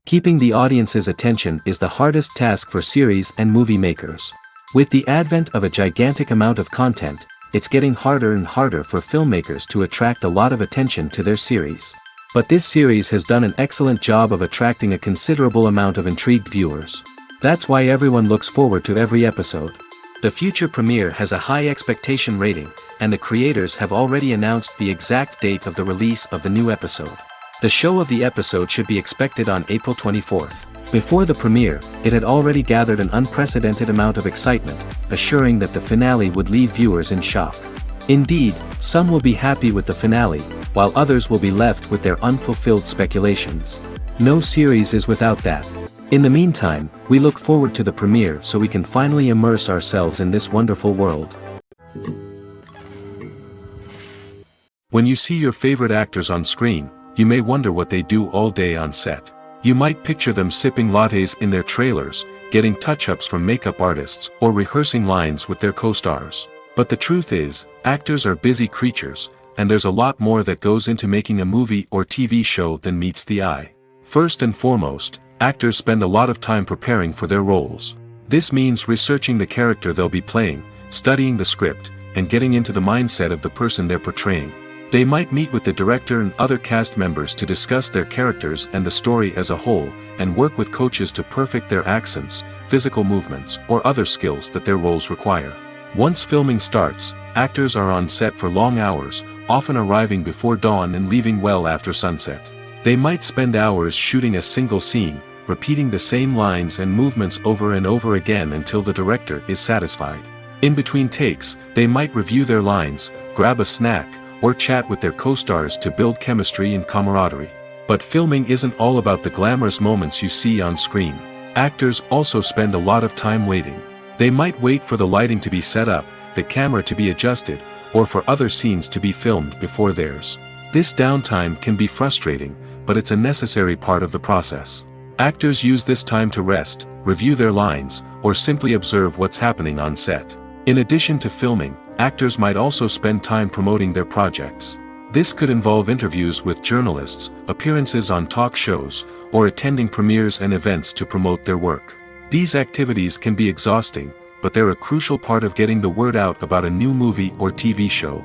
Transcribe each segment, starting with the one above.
Keeping the audience's attention is the hardest task for series and movie makers. With the advent of a gigantic amount of content, it's getting harder and harder for filmmakers to attract a lot of attention to their series. But this series has done an excellent job of attracting a considerable amount of intrigued viewers. That's why everyone looks forward to every episode. The future premiere has a high expectation rating, and the creators have already announced the exact date of the release of the new episode. The show of the episode should be expected on April 24th. Before the premiere, it had already gathered an unprecedented amount of excitement, assuring that the finale would leave viewers in shock. Indeed, some will be happy with the finale, while others will be left with their unfulfilled speculations. No series is without that. In the meantime, we look forward to the premiere so we can finally immerse ourselves in this wonderful world. When you see your favorite actors on screen, you may wonder what they do all day on set. You might picture them sipping lattes in their trailers, getting touch-ups from makeup artists, or rehearsing lines with their co-stars. But the truth is, actors are busy creatures, and there's a lot more that goes into making a movie or TV show than meets the eye. First and foremost, actors spend a lot of time preparing for their roles. This means researching the character they'll be playing, studying the script, and getting into the mindset of the person they're portraying. They might meet with the director and other cast members to discuss their characters and the story as a whole, and work with coaches to perfect their accents, physical movements, or other skills that their roles require. Once filming starts, actors are on set for long hours, often arriving before dawn and leaving well after sunset. They might spend hours shooting a single scene, repeating the same lines and movements over and over again until the director is satisfied. In between takes, they might review their lines, grab a snack, or chat with their co-stars to build chemistry and camaraderie. But filming isn't all about the glamorous moments you see on screen. Actors also spend a lot of time waiting. They might wait for the lighting to be set up, the camera to be adjusted, or for other scenes to be filmed before theirs. This downtime can be frustrating, but it's a necessary part of the process. Actors use this time to rest, review their lines, or simply observe what's happening on set. In addition to filming, actors might also spend time promoting their projects. This could involve interviews with journalists, appearances on talk shows, or attending premieres and events to promote their work. These activities can be exhausting, but they're a crucial part of getting the word out about a new movie or TV show.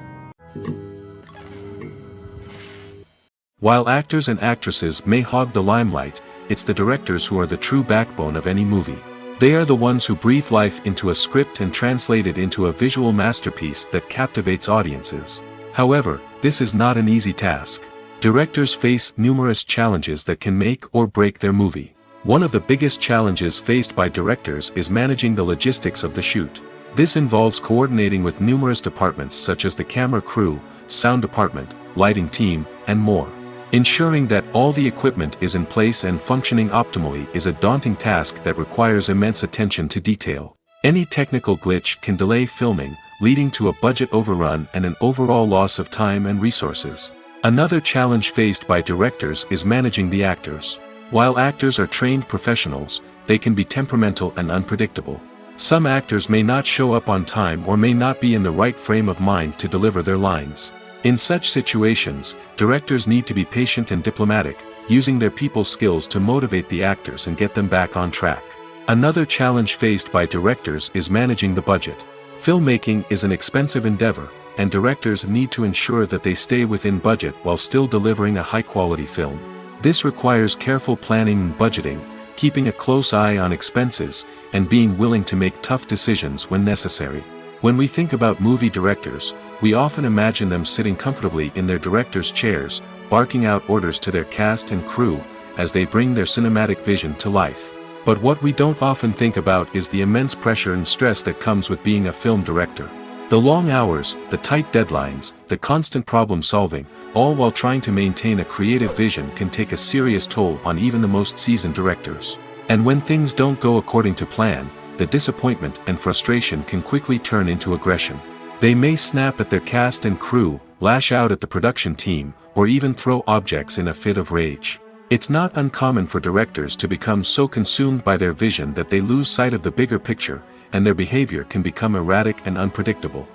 While actors and actresses may hog the limelight, it's the directors who are the true backbone of any movie. They are the ones who breathe life into a script and translate it into a visual masterpiece that captivates audiences. However, this is not an easy task. Directors face numerous challenges that can make or break their movie. One of the biggest challenges faced by directors is managing the logistics of the shoot. This involves coordinating with numerous departments such as the camera crew, sound department, lighting team, and more. Ensuring that all the equipment is in place and functioning optimally is a daunting task that requires immense attention to detail. Any technical glitch can delay filming, leading to a budget overrun and an overall loss of time and resources. Another challenge faced by directors is managing the actors. While actors are trained professionals, they can be temperamental and unpredictable. Some actors may not show up on time or may not be in the right frame of mind to deliver their lines. In such situations, directors need to be patient and diplomatic, using their people skills to motivate the actors and get them back on track. Another challenge faced by directors is managing the budget. Filmmaking is an expensive endeavor, and directors need to ensure that they stay within budget while still delivering a high-quality film. This requires careful planning and budgeting, keeping a close eye on expenses, and being willing to make tough decisions when necessary. When we think about movie directors, we often imagine them sitting comfortably in their director's chairs, barking out orders to their cast and crew, as they bring their cinematic vision to life. But what we don't often think about is the immense pressure and stress that comes with being a film director. The long hours, the tight deadlines, the constant problem solving, all while trying to maintain a creative vision can take a serious toll on even the most seasoned directors. And when things don't go according to plan, the disappointment and frustration can quickly turn into aggression. They may snap at their cast and crew, lash out at the production team, or even throw objects in a fit of rage. It's not uncommon for directors to become so consumed by their vision that they lose sight of the bigger picture, and their behavior can become erratic and unpredictable.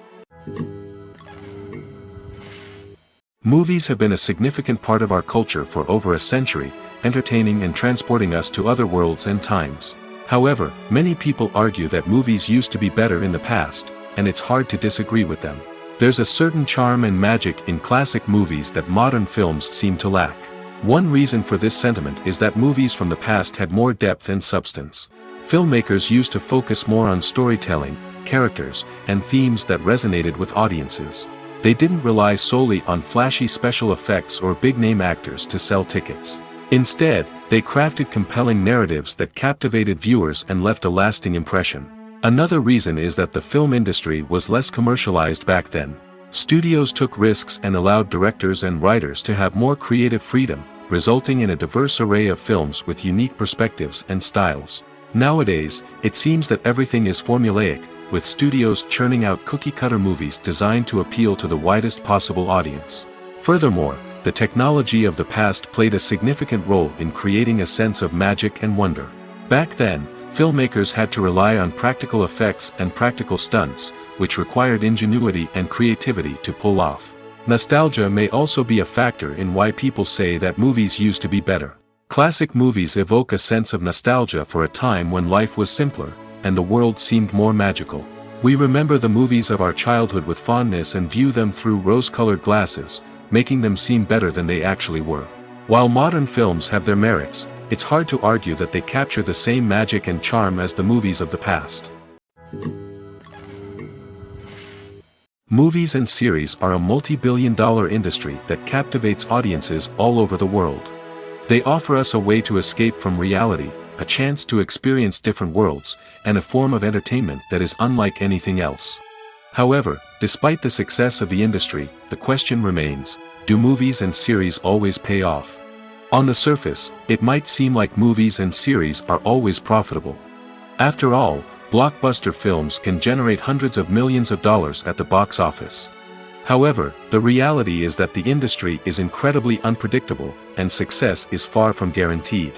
Movies have been a significant part of our culture for over a century, entertaining and transporting us to other worlds and times. However, many people argue that movies used to be better in the past, and it's hard to disagree with them. There's a certain charm and magic in classic movies that modern films seem to lack. One reason for this sentiment is that movies from the past had more depth and substance. Filmmakers used to focus more on storytelling, characters, and themes that resonated with audiences. They didn't rely solely on flashy special effects or big-name actors to sell tickets. Instead, they crafted compelling narratives that captivated viewers and left a lasting impression. Another reason is that the film industry was less commercialized back then. Studios took risks and allowed directors and writers to have more creative freedom, resulting in a diverse array of films with unique perspectives and styles. Nowadays, it seems that everything is formulaic, with studios churning out cookie-cutter movies designed to appeal to the widest possible audience. Furthermore, the technology of the past played a significant role in creating a sense of magic and wonder. Back then, filmmakers had to rely on practical effects and practical stunts, which required ingenuity and creativity to pull off. Nostalgia may also be a factor in why people say that movies used to be better. Classic movies evoke a sense of nostalgia for a time when life was simpler, and the world seemed more magical. We remember the movies of our childhood with fondness and view them through rose-colored glasses, making them seem better than they actually were. While modern films have their merits, it's hard to argue that they capture the same magic and charm as the movies of the past. Movies and series are a multi-billion-dollar industry that captivates audiences all over the world. They offer us a way to escape from reality, a chance to experience different worlds, and a form of entertainment that is unlike anything else. However, despite the success of the industry, the question remains, do movies and series always pay off? On the surface, it might seem like movies and series are always profitable. After all, blockbuster films can generate hundreds of millions of dollars at the box office. However, the reality is that the industry is incredibly unpredictable, and success is far from guaranteed.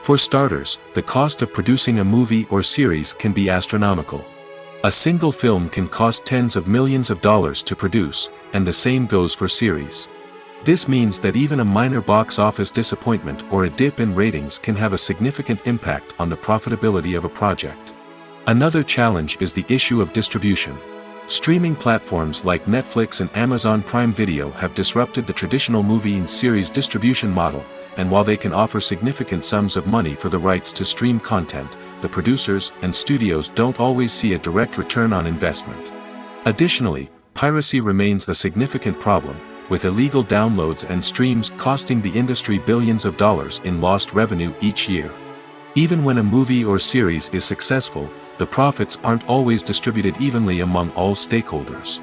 For starters, the cost of producing a movie or series can be astronomical. A single film can cost tens of millions of dollars to produce, and the same goes for series. This means that even a minor box office disappointment or a dip in ratings can have a significant impact on the profitability of a project. Another challenge is the issue of distribution. Streaming platforms like Netflix and Amazon Prime Video have disrupted the traditional movie and series distribution model, and while they can offer significant sums of money for the rights to stream content, the producers and studios don't always see a direct return on investment. Additionally, piracy remains a significant problem, with illegal downloads and streams costing the industry billions of dollars in lost revenue each year. Even when a movie or series is successful, the profits aren't always distributed evenly among all stakeholders.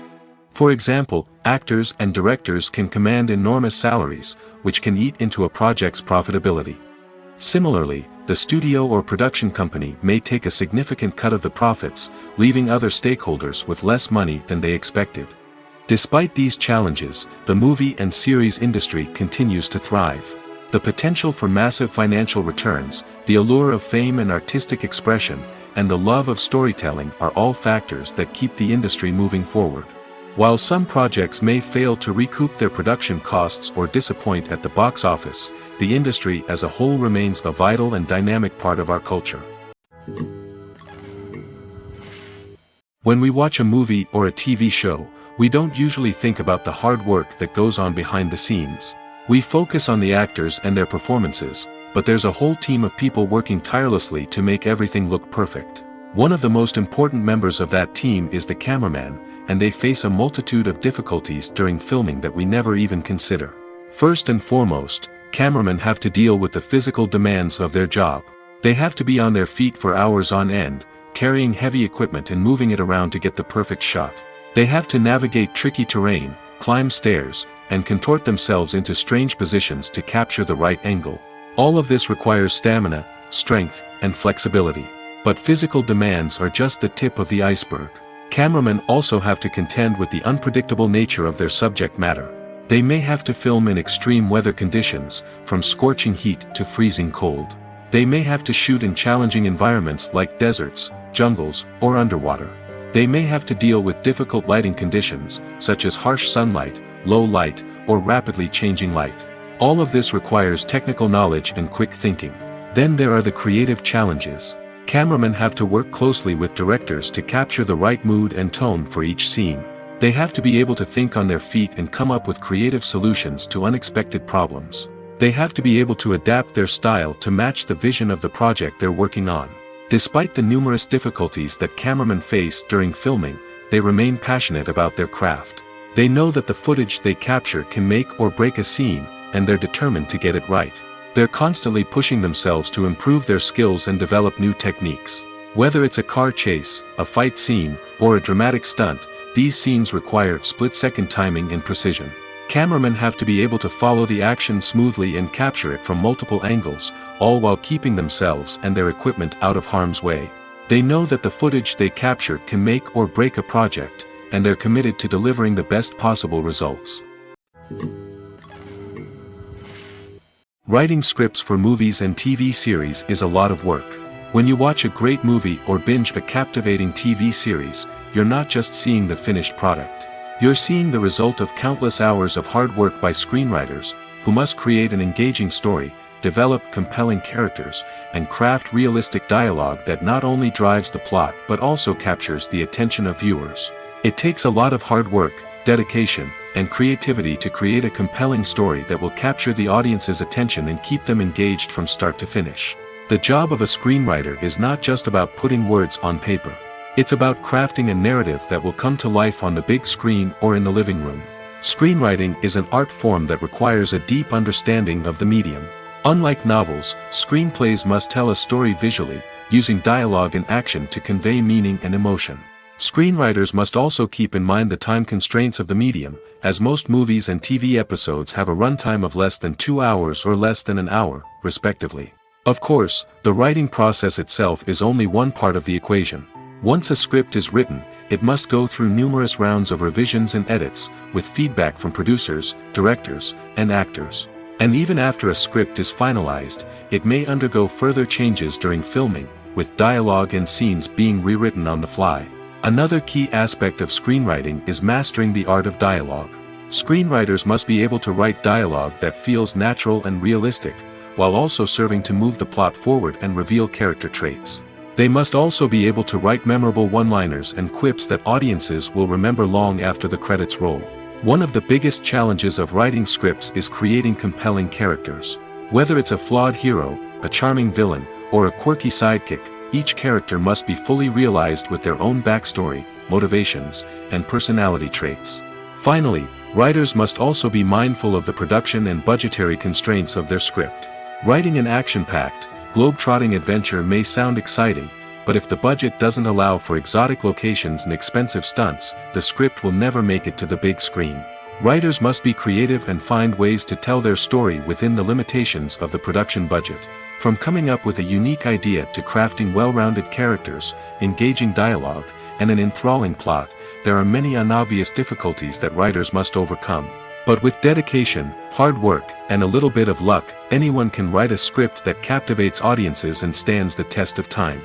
For example, actors and directors can command enormous salaries, which can eat into a project's profitability. Similarly, the studio or production company may take a significant cut of the profits, leaving other stakeholders with less money than they expected. Despite these challenges, the movie and series industry continues to thrive. The potential for massive financial returns, the allure of fame and artistic expression, and the love of storytelling are all factors that keep the industry moving forward. While some projects may fail to recoup their production costs or disappoint at the box office, the industry as a whole remains a vital and dynamic part of our culture. When we watch a movie or a TV show, we don't usually think about the hard work that goes on behind the scenes. We focus on the actors and their performances, but there's a whole team of people working tirelessly to make everything look perfect. One of the most important members of that team is the cameraman, and they face a multitude of difficulties during filming that we never even consider. First and foremost, cameramen have to deal with the physical demands of their job. They have to be on their feet for hours on end, carrying heavy equipment and moving it around to get the perfect shot. They have to navigate tricky terrain, climb stairs, and contort themselves into strange positions to capture the right angle. All of this requires stamina, strength, and flexibility. But physical demands are just the tip of the iceberg. Cameramen also have to contend with the unpredictable nature of their subject matter. They may have to film in extreme weather conditions, from scorching heat to freezing cold. They may have to shoot in challenging environments like deserts, jungles, or underwater. They may have to deal with difficult lighting conditions, such as harsh sunlight, low light, or rapidly changing light. All of this requires technical knowledge and quick thinking. Then there are the creative challenges. Cameramen have to work closely with directors to capture the right mood and tone for each scene. They have to be able to think on their feet and come up with creative solutions to unexpected problems. They have to be able to adapt their style to match the vision of the project they're working on. Despite the numerous difficulties that cameramen face during filming, they remain passionate about their craft. They know that the footage they capture can make or break a scene, and they're determined to get it right. They're constantly pushing themselves to improve their skills and develop new techniques. Whether it's a car chase, a fight scene, or a dramatic stunt, these scenes require split-second timing and precision. Cameramen have to be able to follow the action smoothly and capture it from multiple angles, all while keeping themselves and their equipment out of harm's way. They know that the footage they capture can make or break a project, and they're committed to delivering the best possible results. Writing scripts for movies and TV series is a lot of work. When you watch a great movie or binge a captivating TV series, you're not just seeing the finished product. You're seeing the result of countless hours of hard work by screenwriters, who must create an engaging story, develop compelling characters, and craft realistic dialogue that not only drives the plot but also captures the attention of viewers. It takes a lot of hard work, dedication, and creativity to create a compelling story that will capture the audience's attention and keep them engaged from start to finish. The job of a screenwriter is not just about putting words on paper. It's about crafting a narrative that will come to life on the big screen or in the living room. Screenwriting is an art form that requires a deep understanding of the medium. Unlike novels, screenplays must tell a story visually, using dialogue and action to convey meaning and emotion. Screenwriters must also keep in mind the time constraints of the medium, as most movies and TV episodes have a runtime of less than 2 hours or less than an hour, respectively. Of course, the writing process itself is only one part of the equation. Once a script is written, it must go through numerous rounds of revisions and edits, with feedback from producers, directors, and actors. And even after a script is finalized, it may undergo further changes during filming, with dialogue and scenes being rewritten on the fly. Another key aspect of screenwriting is mastering the art of dialogue. Screenwriters must be able to write dialogue that feels natural and realistic, while also serving to move the plot forward and reveal character traits. They must also be able to write memorable one-liners and quips that audiences will remember long after the credits roll. One of the biggest challenges of writing scripts is creating compelling characters. Whether it's a flawed hero, a charming villain, or a quirky sidekick, each character must be fully realized with their own backstory, motivations, and personality traits. Finally, writers must also be mindful of the production and budgetary constraints of their script. Writing an action-packed, globe-trotting adventure may sound exciting, but if the budget doesn't allow for exotic locations and expensive stunts, the script will never make it to the big screen. Writers must be creative and find ways to tell their story within the limitations of the production budget. From coming up with a unique idea to crafting well-rounded characters, engaging dialogue, and an enthralling plot, there are many unobvious difficulties that writers must overcome. But with dedication, hard work, and a little bit of luck, anyone can write a script that captivates audiences and stands the test of time.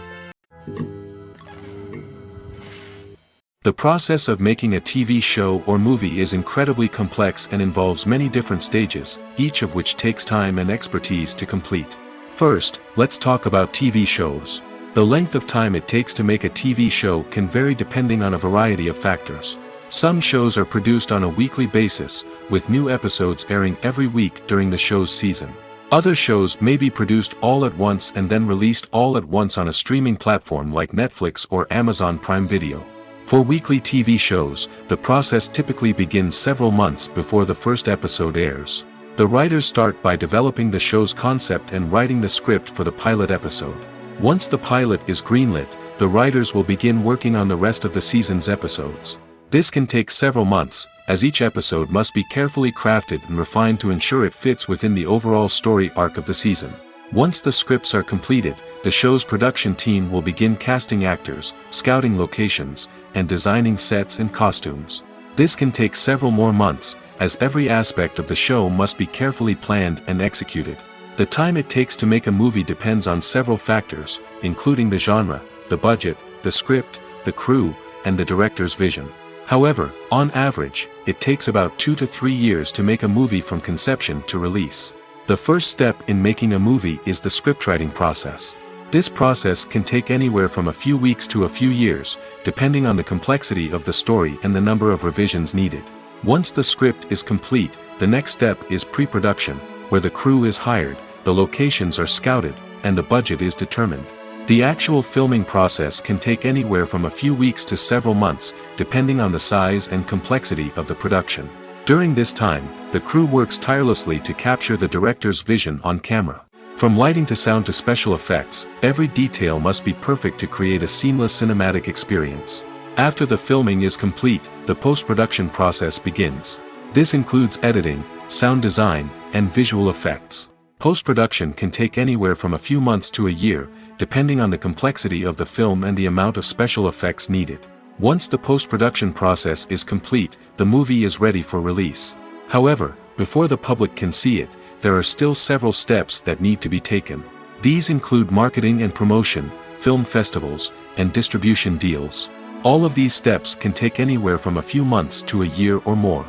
The process of making a TV show or movie is incredibly complex and involves many different stages, each of which takes time and expertise to complete. First, let's talk about TV shows. The length of time it takes to make a TV show can vary depending on a variety of factors. Some shows are produced on a weekly basis, with new episodes airing every week during the show's season. Other shows may be produced all at once and then released all at once on a streaming platform like Netflix or Amazon Prime Video. For weekly TV shows, the process typically begins several months before the first episode airs. The writers start by developing the show's concept and writing the script for the pilot episode. Once the pilot is greenlit, the writers will begin working on the rest of the season's episodes. This can take several months, as each episode must be carefully crafted and refined to ensure it fits within the overall story arc of the season. Once the scripts are completed, the show's production team will begin casting actors, scouting locations, and designing sets and costumes. This can take several more months, as every aspect of the show must be carefully planned and executed. The time it takes to make a movie depends on several factors, including the genre, the budget, the script, the crew, and the director's vision. However, on average, it takes about 2 to 3 years to make a movie from conception to release. The first step in making a movie is the scriptwriting process. This process can take anywhere from a few weeks to a few years, depending on the complexity of the story and the number of revisions needed. Once the script is complete, the next step is pre-production, where the crew is hired, the locations are scouted, and the budget is determined. The actual filming process can take anywhere from a few weeks to several months, depending on the size and complexity of the production. During this time, the crew works tirelessly to capture the director's vision on camera. From lighting to sound to special effects, every detail must be perfect to create a seamless cinematic experience. After the filming is complete, the post-production process begins. This includes editing, sound design, and visual effects. Post-production can take anywhere from a few months to a year, depending on the complexity of the film and the amount of special effects needed. Once the post-production process is complete, the movie is ready for release. However, before the public can see it, there are still several steps that need to be taken. These include marketing and promotion, film festivals, and distribution deals. All of these steps can take anywhere from a few months to a year or more.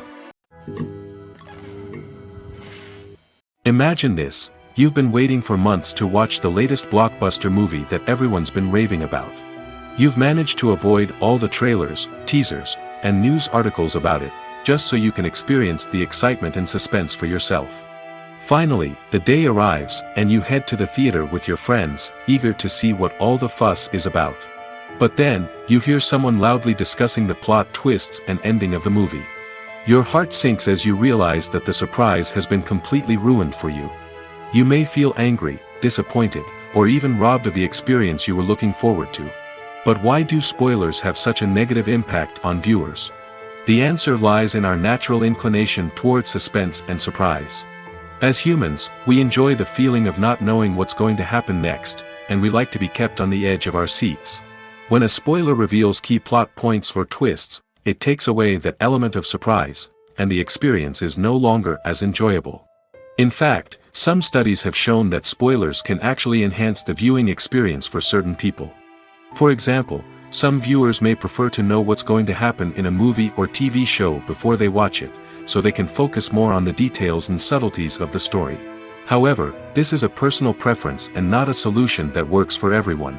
Imagine this: you've been waiting for months to watch the latest blockbuster movie that everyone's been raving about. You've managed to avoid all the trailers, teasers, and news articles about it, just so you can experience the excitement and suspense for yourself. Finally, the day arrives, and you head to the theater with your friends, eager to see what all the fuss is about. But then, you hear someone loudly discussing the plot twists and ending of the movie. Your heart sinks as you realize that the surprise has been completely ruined for you. You may feel angry, disappointed, or even robbed of the experience you were looking forward to. But why do spoilers have such a negative impact on viewers? The answer lies in our natural inclination towards suspense and surprise. As humans, we enjoy the feeling of not knowing what's going to happen next, and we like to be kept on the edge of our seats. When a spoiler reveals key plot points or twists, it takes away that element of surprise, and the experience is no longer as enjoyable. In fact, some studies have shown that spoilers can actually enhance the viewing experience for certain people. For example, some viewers may prefer to know what's going to happen in a movie or TV show before they watch it, so they can focus more on the details and subtleties of the story. However, this is a personal preference and not a solution that works for everyone.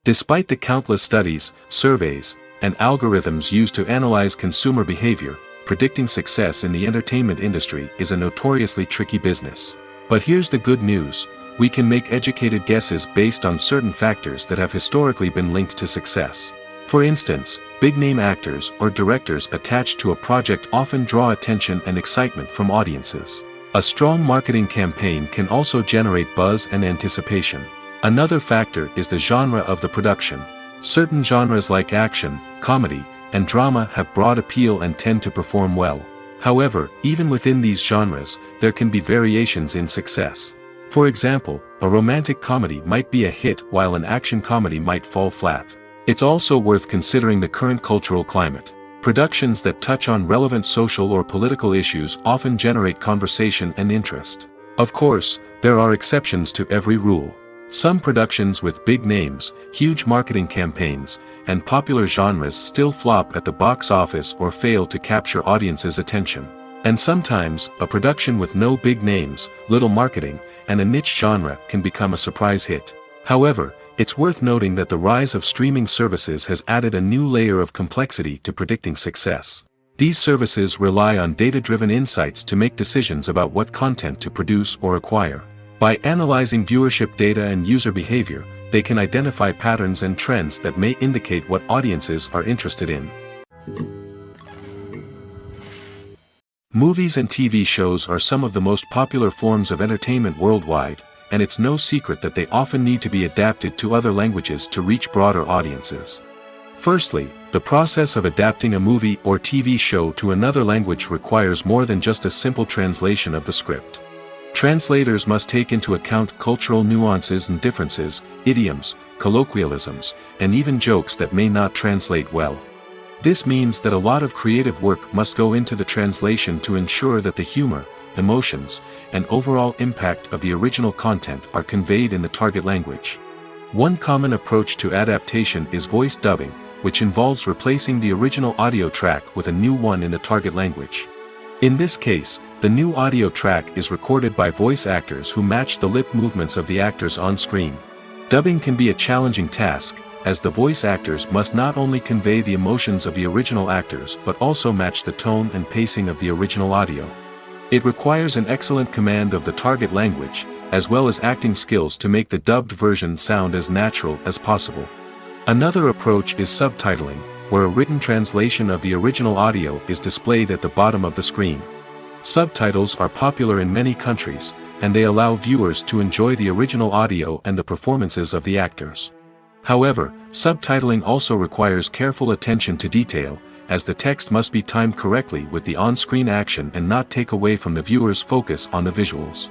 Despite the countless studies, surveys, and algorithms used to analyze consumer behavior, predicting success in the entertainment industry is a notoriously tricky business. But here's the good news: we can make educated guesses based on certain factors that have historically been linked to success. For instance, big-name actors or directors attached to a project often draw attention and excitement from audiences. A strong marketing campaign can also generate buzz and anticipation. Another factor is the genre of the production. Certain genres like action, comedy, and drama have broad appeal and tend to perform well. However, even within these genres, there can be variations in success. For example, a romantic comedy might be a hit while an action comedy might fall flat. It's also worth considering the current cultural climate. Productions that touch on relevant social or political issues often generate conversation and interest. Of course, there are exceptions to every rule. Some productions with big names, huge marketing campaigns, and popular genres still flop at the box office or fail to capture audiences' attention. And sometimes, a production with no big names, little marketing, and a niche genre can become a surprise hit. However, it's worth noting that the rise of streaming services has added a new layer of complexity to predicting success. These services rely on data-driven insights to make decisions about what content to produce or acquire. By analyzing viewership data and user behavior, they can identify patterns and trends that may indicate what audiences are interested in. Movies and TV shows are some of the most popular forms of entertainment worldwide, and it's no secret that they often need to be adapted to other languages to reach broader audiences. Firstly, the process of adapting a movie or TV show to another language requires more than just a simple translation of the script. Translators must take into account cultural nuances and differences, idioms, colloquialisms, and even jokes that may not translate well. This means that a lot of creative work must go into the translation to ensure that the humor, emotions, and overall impact of the original content are conveyed in the target language. One common approach to adaptation is voice dubbing, which involves replacing the original audio track with a new one in the target language. In this case, the new audio track is recorded by voice actors who match the lip movements of the actors on screen. Dubbing can be a challenging task, as the voice actors must not only convey the emotions of the original actors but also match the tone and pacing of the original audio. It requires an excellent command of the target language, as well as acting skills to make the dubbed version sound as natural as possible. Another approach is subtitling, where a written translation of the original audio is displayed at the bottom of the screen. Subtitles are popular in many countries, and they allow viewers to enjoy the original audio and the performances of the actors. However, subtitling also requires careful attention to detail, as the text must be timed correctly with the on-screen action and not take away from the viewer's focus on the visuals.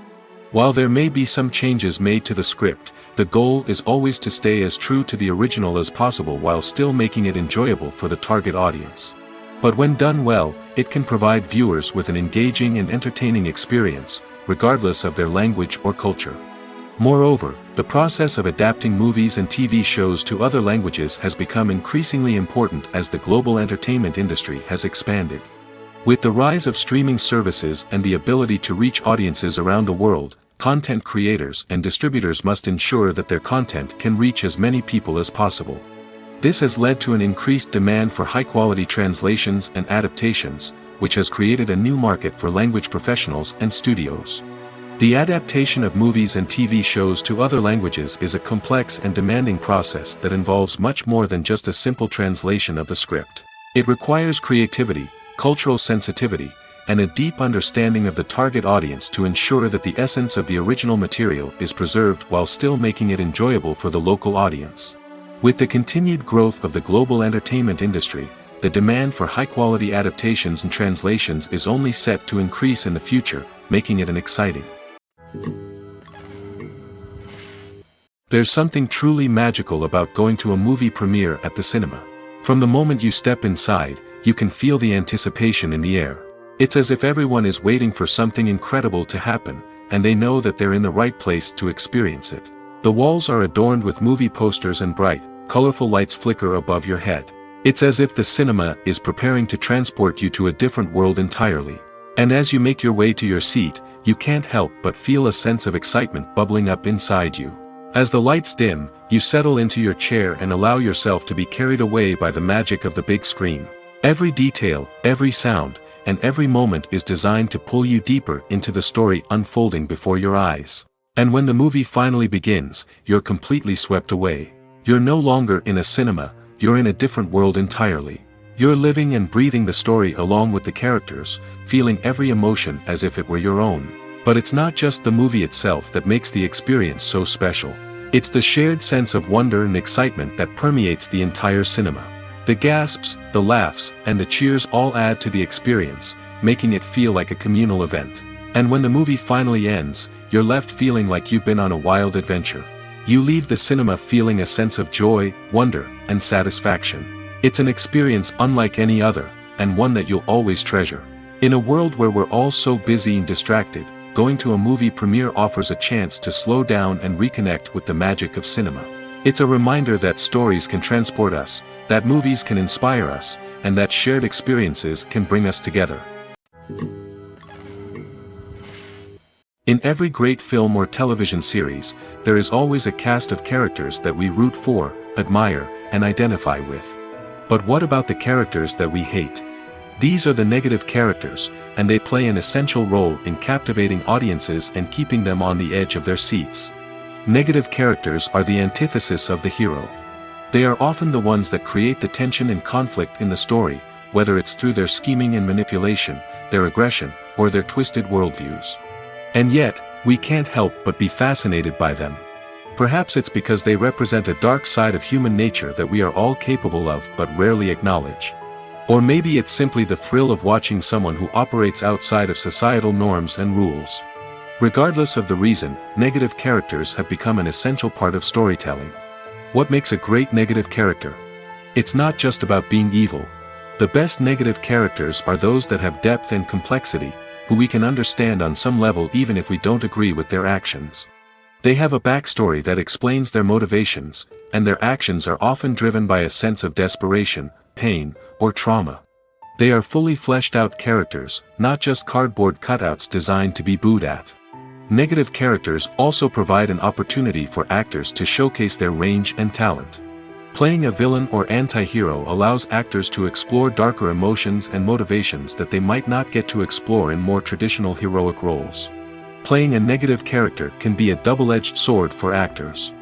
While there may be some changes made to the script, the goal is always to stay as true to the original as possible while still making it enjoyable for the target audience. But when done well, it can provide viewers with an engaging and entertaining experience, regardless of their language or culture. Moreover, the process of adapting movies and TV shows to other languages has become increasingly important as the global entertainment industry has expanded. With the rise of streaming services and the ability to reach audiences around the world, content creators and distributors must ensure that their content can reach as many people as possible. This has led to an increased demand for high-quality translations and adaptations, which has created a new market for language professionals and studios. The adaptation of movies and TV shows to other languages is a complex and demanding process that involves much more than just a simple translation of the script. It requires creativity, cultural sensitivity, and a deep understanding of the target audience to ensure that the essence of the original material is preserved while still making it enjoyable for the local audience. With the continued growth of the global entertainment industry, the demand for high-quality adaptations and translations is only set to increase in the future, making it an exciting. There's something truly magical about going to a movie premiere at the cinema. From the moment you step inside, you can feel the anticipation in the air. It's as if everyone is waiting for something incredible to happen, and they know that they're in the right place to experience it. The walls are adorned with movie posters and bright, colorful lights flicker above your head. It's as if the cinema is preparing to transport you to a different world entirely. And as you make your way to your seat, you can't help but feel a sense of excitement bubbling up inside you. As the lights dim, you settle into your chair and allow yourself to be carried away by the magic of the big screen. Every detail, every sound, and every moment is designed to pull you deeper into the story unfolding before your eyes. And when the movie finally begins, you're completely swept away. You're no longer in a cinema, you're in a different world entirely. You're living and breathing the story along with the characters, feeling every emotion as if it were your own. But it's not just the movie itself that makes the experience so special. It's the shared sense of wonder and excitement that permeates the entire cinema. The gasps, the laughs, and the cheers all add to the experience, making it feel like a communal event. And when the movie finally ends, you're left feeling like you've been on a wild adventure. You leave the cinema feeling a sense of joy, wonder, and satisfaction. It's an experience unlike any other, and one that you'll always treasure. In a world where we're all so busy and distracted, going to a movie premiere offers a chance to slow down and reconnect with the magic of cinema. It's a reminder that stories can transport us, that movies can inspire us, and that shared experiences can bring us together. In every great film or television series, there is always a cast of characters that we root for, admire, and identify with. But what about the characters that we hate? These are the negative characters, and they play an essential role in captivating audiences and keeping them on the edge of their seats. Negative characters are the antithesis of the hero. They are often the ones that create the tension and conflict in the story, whether it's through their scheming and manipulation, their aggression, or their twisted worldviews. And yet, we can't help but be fascinated by them. Perhaps it's because they represent a dark side of human nature that we are all capable of but rarely acknowledge. Or maybe it's simply the thrill of watching someone who operates outside of societal norms and rules. Regardless of the reason, negative characters have become an essential part of storytelling. What makes a great negative character? It's not just about being evil. The best negative characters are those that have depth and complexity, who we can understand on some level even if we don't agree with their actions. They have a backstory that explains their motivations, and their actions are often driven by a sense of desperation, pain, or trauma. They are fully fleshed out characters, not just cardboard cutouts designed to be booed at. Negative characters also provide an opportunity for actors to showcase their range and talent. Playing a villain or anti-hero allows actors to explore darker emotions and motivations that they might not get to explore in more traditional heroic roles. Playing a negative character can be a double-edged sword for actors.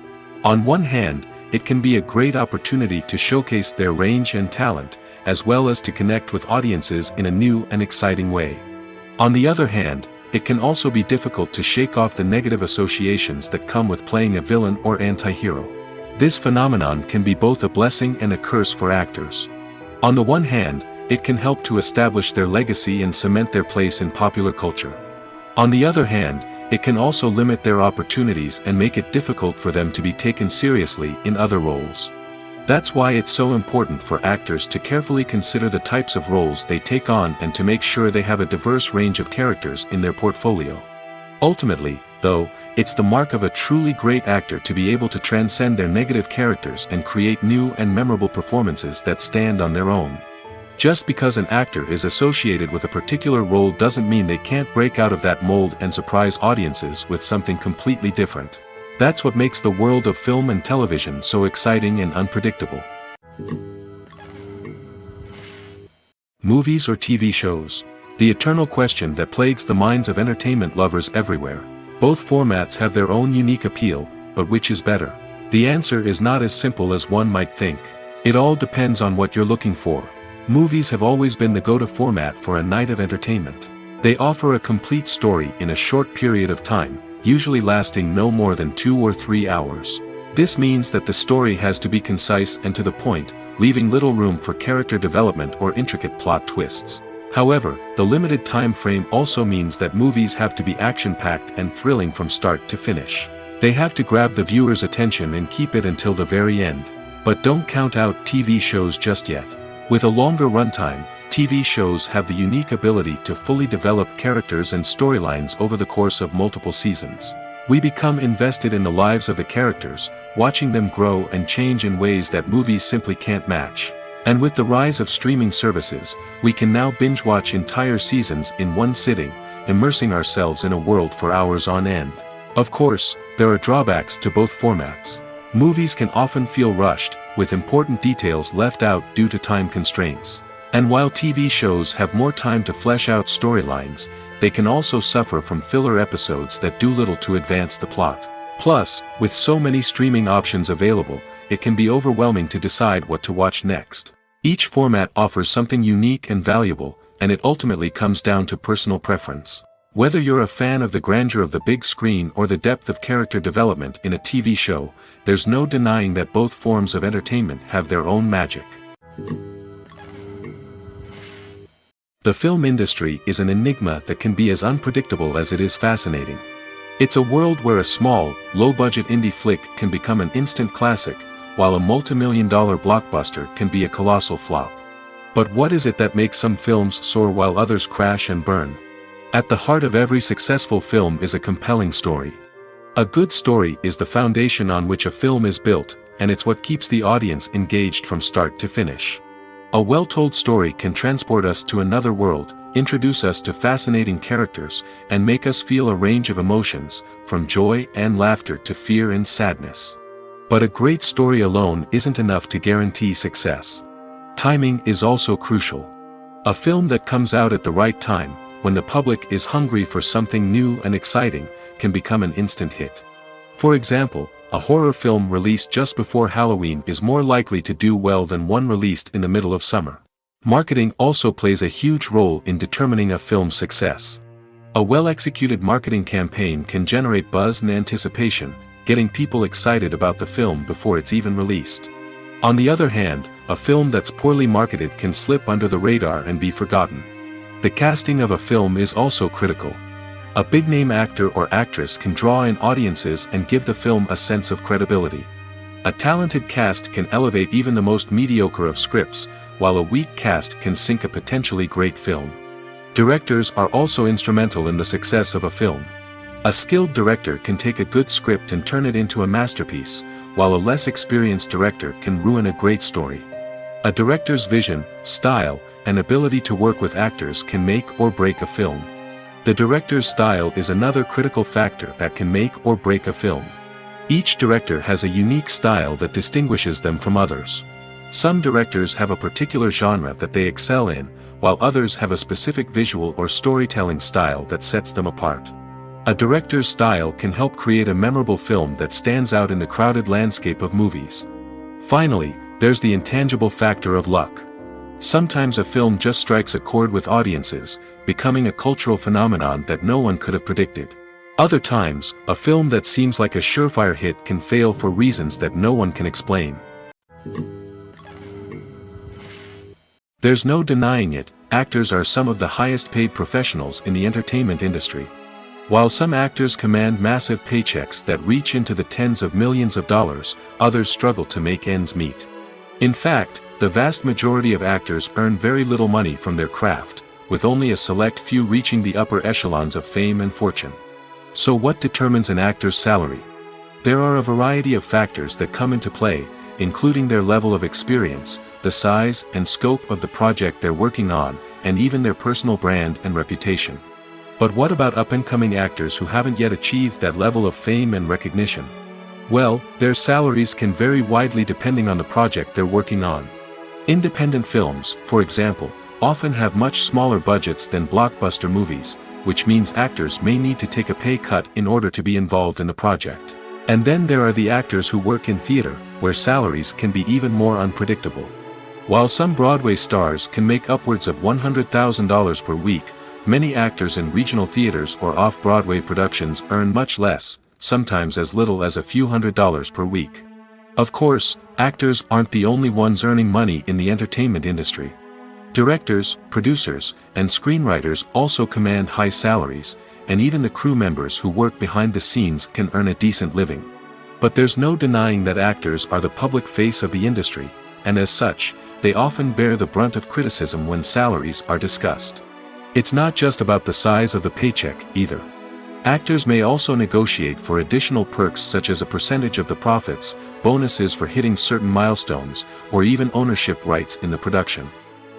On one hand, it can be a great opportunity to showcase their range and talent, as well as to connect with audiences in a new and exciting way. On the other hand, it can also be difficult to shake off the negative associations that come with playing a villain or anti-hero. This phenomenon can be both a blessing and a curse for actors. On the one hand, it can help to establish their legacy and cement their place in popular culture. On the other hand, it can also limit their opportunities and make it difficult for them to be taken seriously in other roles. That's why it's so important for actors to carefully consider the types of roles they take on and to make sure they have a diverse range of characters in their portfolio. Ultimately, though, it's the mark of a truly great actor to be able to transcend their negative characters and create new and memorable performances that stand on their own. Just because an actor is associated with a particular role doesn't mean they can't break out of that mold and surprise audiences with something completely different. That's what makes the world of film and television so exciting and unpredictable. Movies or TV shows? The eternal question that plagues the minds of entertainment lovers everywhere. Both formats have their own unique appeal, but which is better? The answer is not as simple as one might think. It all depends on what you're looking for. Movies have always been the go-to format for a night of entertainment. They offer a complete story in a short period of time, usually lasting no more than 2 or 3 hours. This means that the story has to be concise and to the point, leaving little room for character development or intricate plot twists. However, the limited time frame also means that movies have to be action-packed and thrilling from start to finish. They have to grab the viewer's attention and keep it until the very end. But don't count out TV shows just yet. With a longer runtime, TV shows have the unique ability to fully develop characters and storylines over the course of multiple seasons. We become invested in the lives of the characters, watching them grow and change in ways that movies simply can't match. And with the rise of streaming services, we can now binge-watch entire seasons in one sitting, immersing ourselves in a world for hours on end. Of course, there are drawbacks to both formats. Movies can often feel rushed, with important details left out due to time constraints. And while TV shows have more time to flesh out storylines, they can also suffer from filler episodes that do little to advance the plot. Plus, with so many streaming options available, it can be overwhelming to decide what to watch next. Each format offers something unique and valuable, and it ultimately comes down to personal preference. Whether you're a fan of the grandeur of the big screen or the depth of character development in a TV show, there's no denying that both forms of entertainment have their own magic. The film industry is an enigma that can be as unpredictable as it is fascinating. It's a world where a small, low-budget indie flick can become an instant classic, while a multi-million-dollar blockbuster can be a colossal flop. But what is it that makes some films soar while others crash and burn? At the heart of every successful film is a compelling story. A good story is the foundation on which a film is built, and it's what keeps the audience engaged from start to finish. A well-told story can transport us to another world, introduce us to fascinating characters, and make us feel a range of emotions, from joy and laughter to fear and sadness. But a great story alone isn't enough to guarantee success. Timing is also crucial. A film that comes out at the right time, when the public is hungry for something new and exciting, can become an instant hit. For example, a horror film released just before Halloween is more likely to do well than one released in the middle of summer. Marketing also plays a huge role in determining a film's success. A well-executed marketing campaign can generate buzz and anticipation, getting people excited about the film before it's even released. On the other hand, a film that's poorly marketed can slip under the radar and be forgotten. The casting of a film is also critical. A big-name actor or actress can draw in audiences and give the film a sense of credibility. A talented cast can elevate even the most mediocre of scripts, while a weak cast can sink a potentially great film. Directors are also instrumental in the success of a film. A skilled director can take a good script and turn it into a masterpiece, while a less experienced director can ruin a great story. A director's vision, style, and ability to work with actors can make or break a film. The director's style is another critical factor that can make or break a film. Each director has a unique style that distinguishes them from others. Some directors have a particular genre that they excel in, while others have a specific visual or storytelling style that sets them apart. A director's style can help create a memorable film that stands out in the crowded landscape of movies. Finally, there's the intangible factor of luck. Sometimes a film just strikes a chord with audiences, becoming a cultural phenomenon that no one could have predicted. Other times, a film that seems like a surefire hit can fail for reasons that no one can explain. There's no denying it, actors are some of the highest paid professionals in the entertainment industry. While some actors command massive paychecks that reach into the tens of millions of dollars, others struggle to make ends meet. In fact, the vast majority of actors earn very little money from their craft, with only a select few reaching the upper echelons of fame and fortune. So what determines an actor's salary? There are a variety of factors that come into play, including their level of experience, the size and scope of the project they're working on, and even their personal brand and reputation. But what about up-and-coming actors who haven't yet achieved that level of fame and recognition? Well, their salaries can vary widely depending on the project they're working on. Independent films, for example, often have much smaller budgets than blockbuster movies, which means actors may need to take a pay cut in order to be involved in the project. And then there are the actors who work in theater, where salaries can be even more unpredictable. While some Broadway stars can make upwards of $100,000 per week, many actors in regional theaters or off-Broadway productions earn much less, sometimes as little as a few $100s per week. Of course, actors aren't the only ones earning money in the entertainment industry. Directors, producers, and screenwriters also command high salaries, and even the crew members who work behind the scenes can earn a decent living. But there's no denying that actors are the public face of the industry, and as such, they often bear the brunt of criticism when salaries are discussed. It's not just about the size of the paycheck, either. Actors may also negotiate for additional perks such as a percentage of the profits, bonuses for hitting certain milestones, or even ownership rights in the production.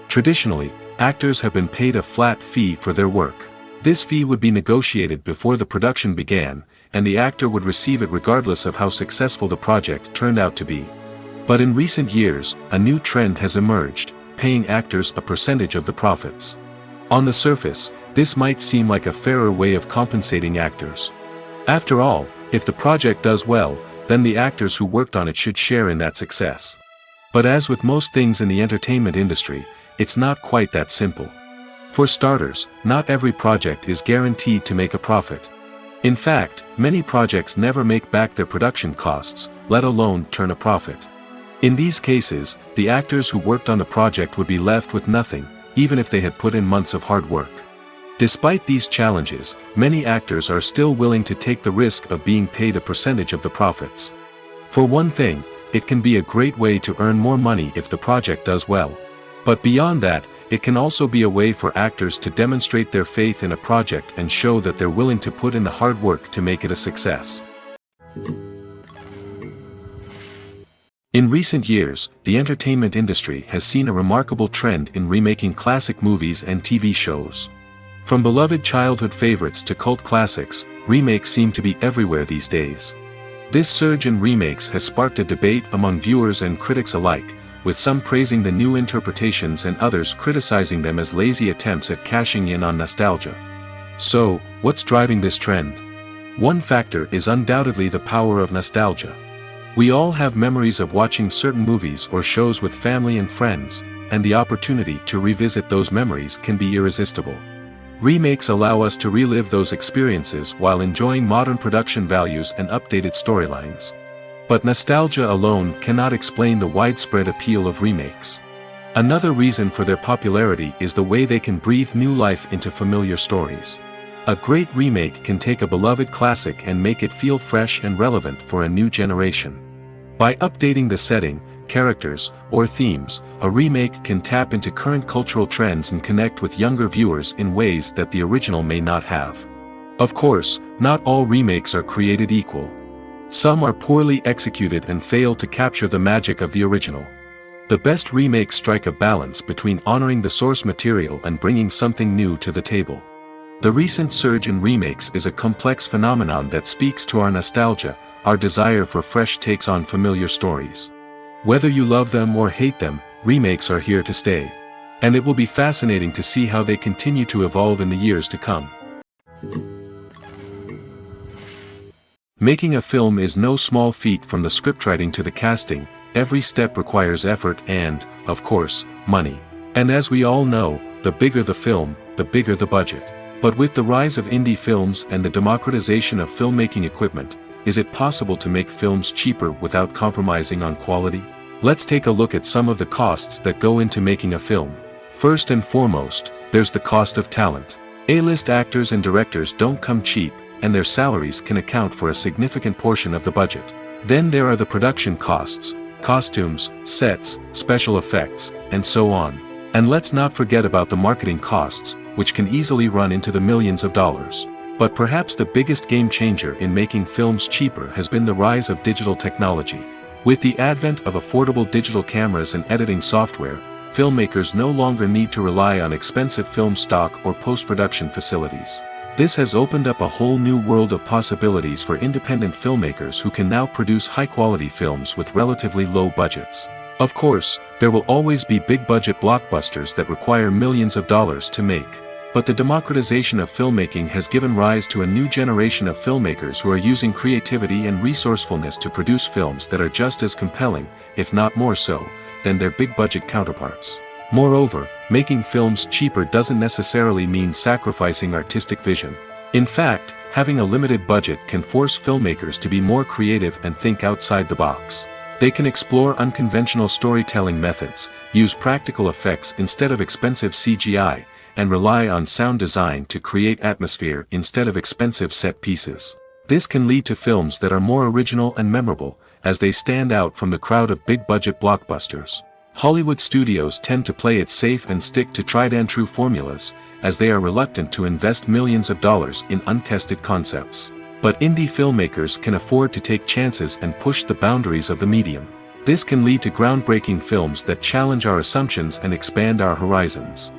Traditionally, actors have been paid a flat fee for their work. This fee would be negotiated before the production began, and the actor would receive it regardless of how successful the project turned out to be. But in recent years, a new trend has emerged, paying actors a percentage of the profits. On the surface, this might seem like a fairer way of compensating actors. After all, if the project does well, then the actors who worked on it should share in that success. But as with most things in the entertainment industry, it's not quite that simple. For starters, not every project is guaranteed to make a profit. In fact, many projects never make back their production costs, let alone turn a profit. In these cases, the actors who worked on the project would be left with nothing, even if they had put in months of hard work. Despite these challenges, many actors are still willing to take the risk of being paid a percentage of the profits. For one thing, it can be a great way to earn more money if the project does well. But beyond that, it can also be a way for actors to demonstrate their faith in a project and show that they're willing to put in the hard work to make it a success. In recent years, the entertainment industry has seen a remarkable trend in remaking classic movies and TV shows. From beloved childhood favorites to cult classics, remakes seem to be everywhere these days. This surge in remakes has sparked a debate among viewers and critics alike, with some praising the new interpretations and others criticizing them as lazy attempts at cashing in on nostalgia. So, what's driving this trend? One factor is undoubtedly the power of nostalgia. We all have memories of watching certain movies or shows with family and friends, and the opportunity to revisit those memories can be irresistible. Remakes allow us to relive those experiences while enjoying modern production values and updated storylines. But nostalgia alone cannot explain the widespread appeal of remakes. Another reason for their popularity is the way they can breathe new life into familiar stories. A great remake can take a beloved classic and make it feel fresh and relevant for a new generation. By updating the setting, characters, or themes, a remake can tap into current cultural trends and connect with younger viewers in ways that the original may not have. Of course, not all remakes are created equal. Some are poorly executed and fail to capture the magic of the original. The best remakes strike a balance between honoring the source material and bringing something new to the table. The recent surge in remakes is a complex phenomenon that speaks to our nostalgia, our desire for fresh takes on familiar stories. Whether you love them or hate them, remakes are here to stay. And it will be fascinating to see how they continue to evolve in the years to come. Making a film is no small feat. From the scriptwriting to the casting, every step requires effort and, of course, money. And as we all know, the bigger the film, the bigger the budget. But with the rise of indie films and the democratization of filmmaking equipment, is it possible to make films cheaper without compromising on quality? Let's take a look at some of the costs that go into making a film. First and foremost, there's the cost of talent. A-list actors and directors don't come cheap, and their salaries can account for a significant portion of the budget. Then there are the production costs, costumes, sets, special effects, and so on. And let's not forget about the marketing costs, which can easily run into the millions of dollars. But perhaps the biggest game changer in making films cheaper has been the rise of digital technology. With the advent of affordable digital cameras and editing software, filmmakers no longer need to rely on expensive film stock or post-production facilities. This has opened up a whole new world of possibilities for independent filmmakers who can now produce high-quality films with relatively low budgets. Of course, there will always be big-budget blockbusters that require millions of dollars to make. But the democratization of filmmaking has given rise to a new generation of filmmakers who are using creativity and resourcefulness to produce films that are just as compelling, if not more so, than their big-budget counterparts. Moreover, making films cheaper doesn't necessarily mean sacrificing artistic vision. In fact, having a limited budget can force filmmakers to be more creative and think outside the box. They can explore unconventional storytelling methods, use practical effects instead of expensive CGI, and rely on sound design to create atmosphere instead of expensive set pieces. This can lead to films that are more original and memorable, as they stand out from the crowd of big-budget blockbusters. Hollywood studios tend to play it safe and stick to tried-and-true formulas, as they are reluctant to invest millions of dollars in untested concepts. But indie filmmakers can afford to take chances and push the boundaries of the medium. This can lead to groundbreaking films that challenge our assumptions and expand our horizons.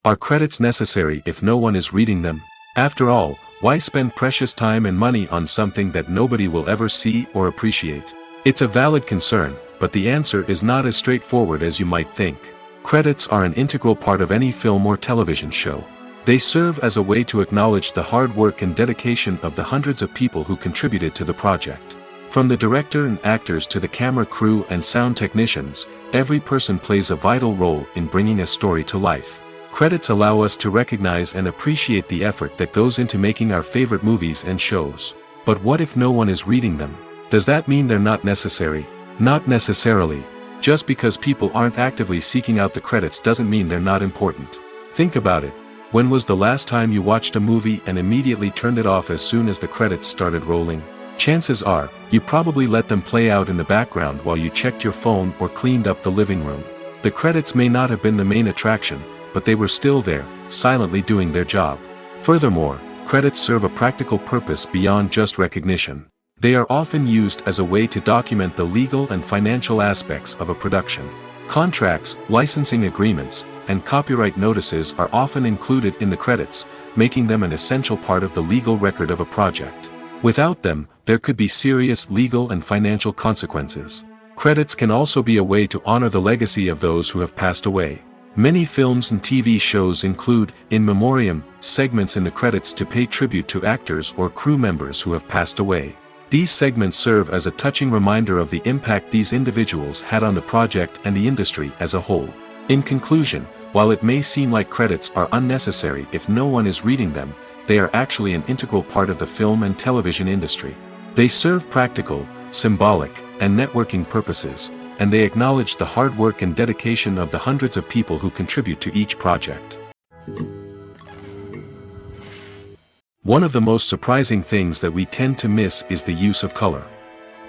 Are credits necessary if no one is reading them? After all, why spend precious time and money on something that nobody will ever see or appreciate? It's a valid concern, but the answer is not as straightforward as you might think. Credits are an integral part of any film or television show. They serve as a way to acknowledge the hard work and dedication of the hundreds of people who contributed to the project. From the director and actors to the camera crew and sound technicians, every person plays a vital role in bringing a story to life. Credits allow us to recognize and appreciate the effort that goes into making our favorite movies and shows. But what if no one is reading them? Does that mean they're not necessary? Not necessarily. Just because people aren't actively seeking out the credits doesn't mean they're not important. Think about it. When was the last time you watched a movie and immediately turned it off as soon as the credits started rolling? Chances are, you probably let them play out in the background while you checked your phone or cleaned up the living room. The credits may not have been the main attraction, but they were still there, silently doing their job. Furthermore, credits serve a practical purpose beyond just recognition. They are often used as a way to document the legal and financial aspects of a production. Contracts, licensing agreements, and copyright notices are often included in the credits, making them an essential part of the legal record of a project. Without them, there could be serious legal and financial consequences. Credits can also be a way to honor the legacy of those who have passed away. Many films and TV shows include, in memoriam, segments in the credits to pay tribute to actors or crew members who have passed away. These segments serve as a touching reminder of the impact these individuals had on the project and the industry as a whole. In conclusion, while it may seem like credits are unnecessary if no one is reading them, they are actually an integral part of the film and television industry. They serve practical, symbolic, and networking purposes, and they acknowledge the hard work and dedication of the hundreds of people who contribute to each project. One of the most surprising things that we tend to miss is the use of color.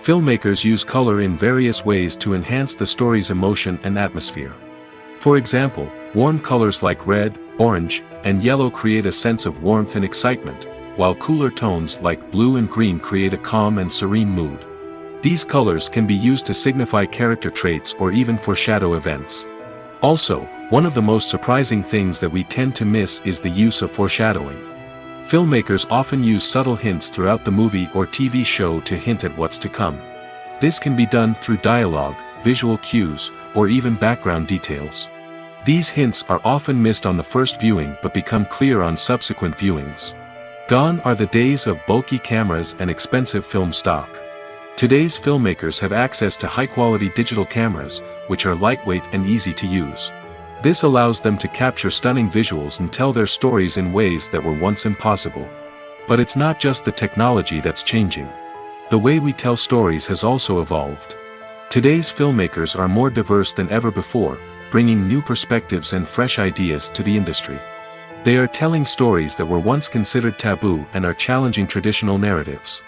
Filmmakers use color in various ways to enhance the story's emotion and atmosphere. For example, warm colors like red, orange, and yellow create a sense of warmth and excitement, while cooler tones like blue and green create a calm and serene mood. These colors can be used to signify character traits or even foreshadow events. Also, one of the most surprising things that we tend to miss is the use of foreshadowing. Filmmakers often use subtle hints throughout the movie or TV show to hint at what's to come. This can be done through dialogue, visual cues, or even background details. These hints are often missed on the first viewing but become clear on subsequent viewings. Gone are the days of bulky cameras and expensive film stock. Today's filmmakers have access to high-quality digital cameras, which are lightweight and easy to use. This allows them to capture stunning visuals and tell their stories in ways that were once impossible. But it's not just the technology that's changing. The way we tell stories has also evolved. Today's filmmakers are more diverse than ever before, bringing new perspectives and fresh ideas to the industry. They are telling stories that were once considered taboo and are challenging traditional narratives.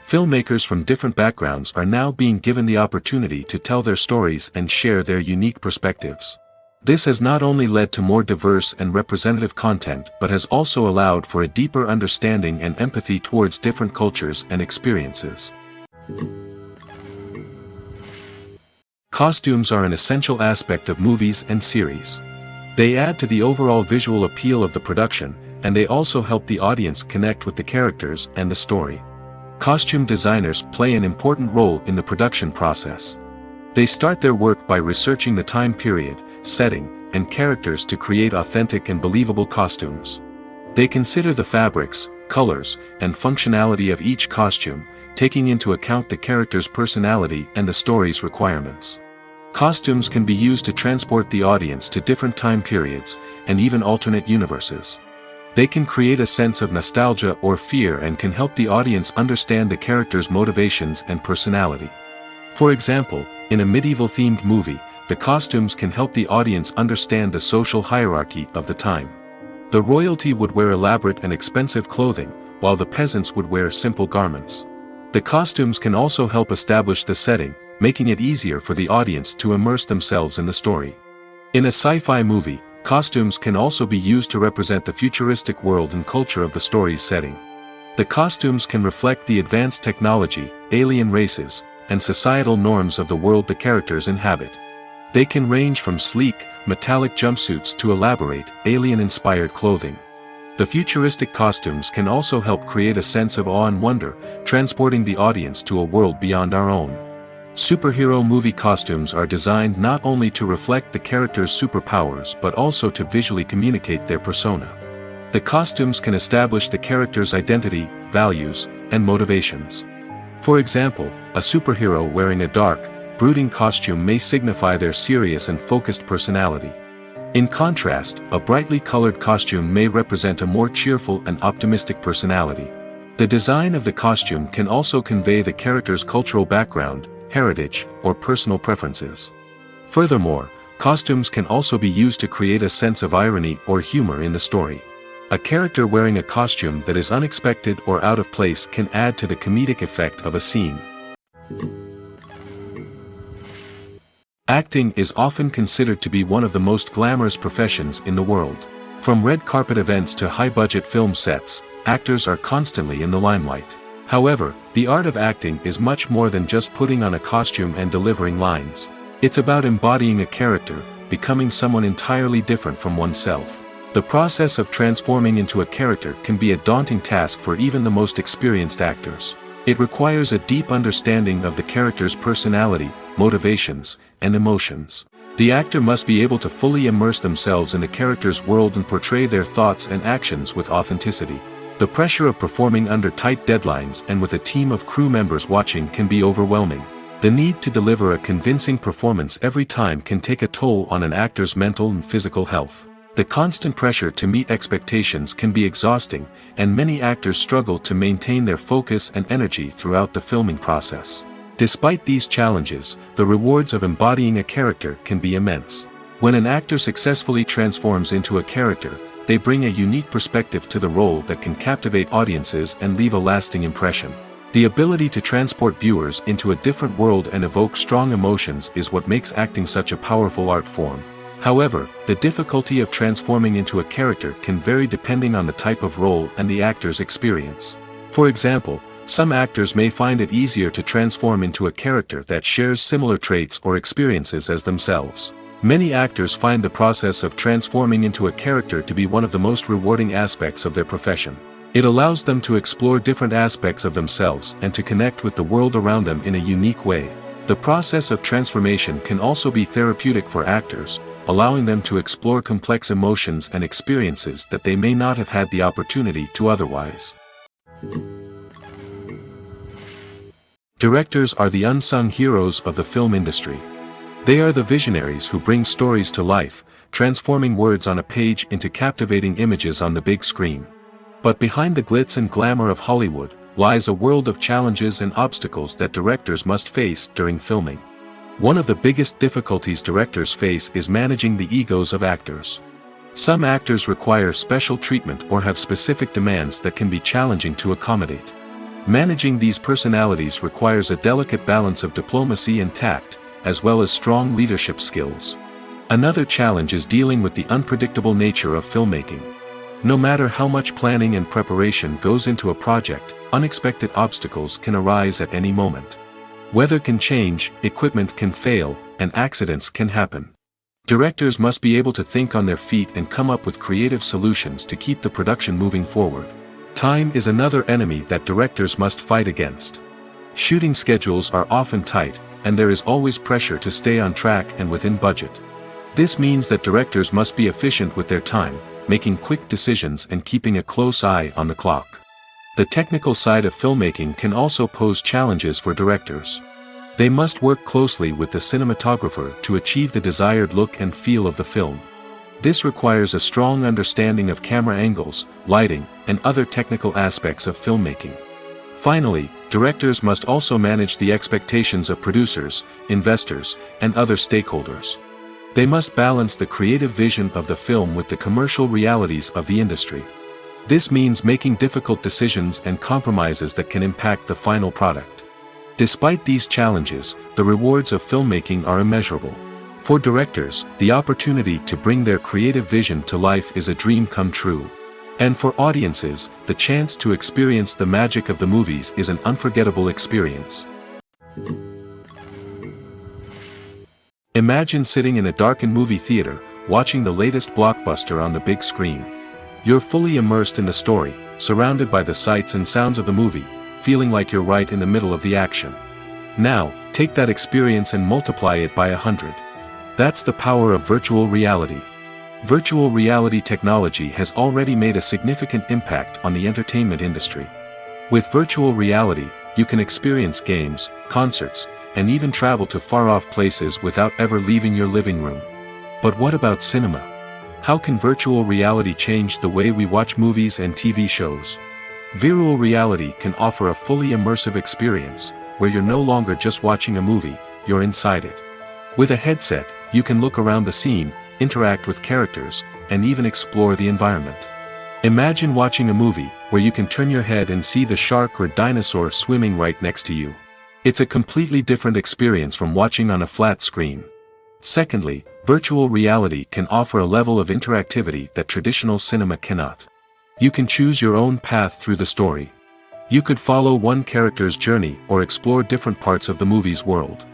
Filmmakers from different backgrounds are now being given the opportunity to tell their stories and share their unique perspectives. This has not only led to more diverse and representative content but has also allowed for a deeper understanding and empathy towards different cultures and experiences. Costumes are an essential aspect of movies and series. They add to the overall visual appeal of the production, and they also help the audience connect with the characters and the story. Costume designers play an important role in the production process. They start their work by researching the time period, setting, and characters to create authentic and believable costumes. They consider the fabrics, colors, and functionality of each costume, taking into account the character's personality and the story's requirements. Costumes can be used to transport the audience to different time periods, and even alternate universes. They can create a sense of nostalgia or fear and can help the audience understand the character's motivations and personality. For example, in a medieval-themed movie, the costumes can help the audience understand the social hierarchy of the time. The royalty would wear elaborate and expensive clothing, while the peasants would wear simple garments. The costumes can also help establish the setting, making it easier for the audience to immerse themselves in the story. In a sci-fi movie, costumes can also be used to represent the futuristic world and culture of the story's setting. The costumes can reflect the advanced technology, alien races, and societal norms of the world the characters inhabit. They can range from sleek, metallic jumpsuits to elaborate, alien-inspired clothing. The futuristic costumes can also help create a sense of awe and wonder, transporting the audience to a world beyond our own. Superhero movie costumes are designed not only to reflect the character's superpowers but also to visually communicate their persona. The costumes can establish the character's identity, values, and motivations. For example, a superhero wearing a dark, brooding costume may signify their serious and focused personality. In contrast, a brightly colored costume may represent a more cheerful and optimistic personality. The design of the costume can also convey the character's cultural background, heritage, or personal preferences. Furthermore, costumes can also be used to create a sense of irony or humor in the story. A character wearing a costume that is unexpected or out of place can add to the comedic effect of a scene. Acting is often considered to be one of the most glamorous professions in the world. From red carpet events to high-budget film sets, actors are constantly in the limelight. However, the art of acting is much more than just putting on a costume and delivering lines. It's about embodying a character, becoming someone entirely different from oneself. The process of transforming into a character can be a daunting task for even the most experienced actors. It requires a deep understanding of the character's personality, motivations, and emotions. The actor must be able to fully immerse themselves in the character's world and portray their thoughts and actions with authenticity. The pressure of performing under tight deadlines and with a team of crew members watching can be overwhelming. The need to deliver a convincing performance every time can take a toll on an actor's mental and physical health. The constant pressure to meet expectations can be exhausting, and many actors struggle to maintain their focus and energy throughout the filming process. Despite these challenges, the rewards of embodying a character can be immense. When an actor successfully transforms into a character, they bring a unique perspective to the role that can captivate audiences and leave a lasting impression. The ability to transport viewers into a different world and evoke strong emotions is what makes acting such a powerful art form. However, the difficulty of transforming into a character can vary depending on the type of role and the actor's experience. For example, some actors may find it easier to transform into a character that shares similar traits or experiences as themselves. Many actors find the process of transforming into a character to be one of the most rewarding aspects of their profession. It allows them to explore different aspects of themselves and to connect with the world around them in a unique way. The process of transformation can also be therapeutic for actors, allowing them to explore complex emotions and experiences that they may not have had the opportunity to otherwise. Directors are the unsung heroes of the film industry. They are the visionaries who bring stories to life, transforming words on a page into captivating images on the big screen. But behind the glitz and glamour of Hollywood lies a world of challenges and obstacles that directors must face during filming. One of the biggest difficulties directors face is managing the egos of actors. Some actors require special treatment or have specific demands that can be challenging to accommodate. Managing these personalities requires a delicate balance of diplomacy and tact, as well as strong leadership skills. Another challenge is dealing with the unpredictable nature of filmmaking. No matter how much planning and preparation goes into a project, unexpected obstacles can arise at any moment. Weather can change, equipment can fail, and accidents can happen. Directors must be able to think on their feet and come up with creative solutions to keep the production moving forward. Time is another enemy that directors must fight against. Shooting schedules are often tight, and there is always pressure to stay on track and within budget. This means that directors must be efficient with their time, making quick decisions and keeping a close eye on the clock. The technical side of filmmaking can also pose challenges for directors. They must work closely with the cinematographer to achieve the desired look and feel of the film. This requires a strong understanding of camera angles, lighting, and other technical aspects of filmmaking. Finally, directors must also manage the expectations of producers, investors, and other stakeholders. They must balance the creative vision of the film with the commercial realities of the industry. This means making difficult decisions and compromises that can impact the final product. Despite these challenges, the rewards of filmmaking are immeasurable. For directors, the opportunity to bring their creative vision to life is a dream come true. And for audiences, the chance to experience the magic of the movies is an unforgettable experience. Imagine sitting in a darkened movie theater, watching the latest blockbuster on the big screen. You're fully immersed in the story, surrounded by the sights and sounds of the movie, feeling like you're right in the middle of the action. Now, take that experience and multiply it by 100. That's the power of virtual reality. Virtual reality technology has already made a significant impact on the entertainment industry. With virtual reality, you can experience games, concerts, and even travel to far-off places without ever leaving your living room. But what about cinema? How can virtual reality change the way we watch movies and TV shows? Virtual reality can offer a fully immersive experience, where you're no longer just watching a movie, you're inside it. With a headset, you can look around the scene, interact with characters, and even explore the environment. Imagine watching a movie, where you can turn your head and see the shark or dinosaur swimming right next to you. It's a completely different experience from watching on a flat screen. Secondly, virtual reality can offer a level of interactivity that traditional cinema cannot. You can choose your own path through the story. You could follow one character's journey or explore different parts of the movie's world.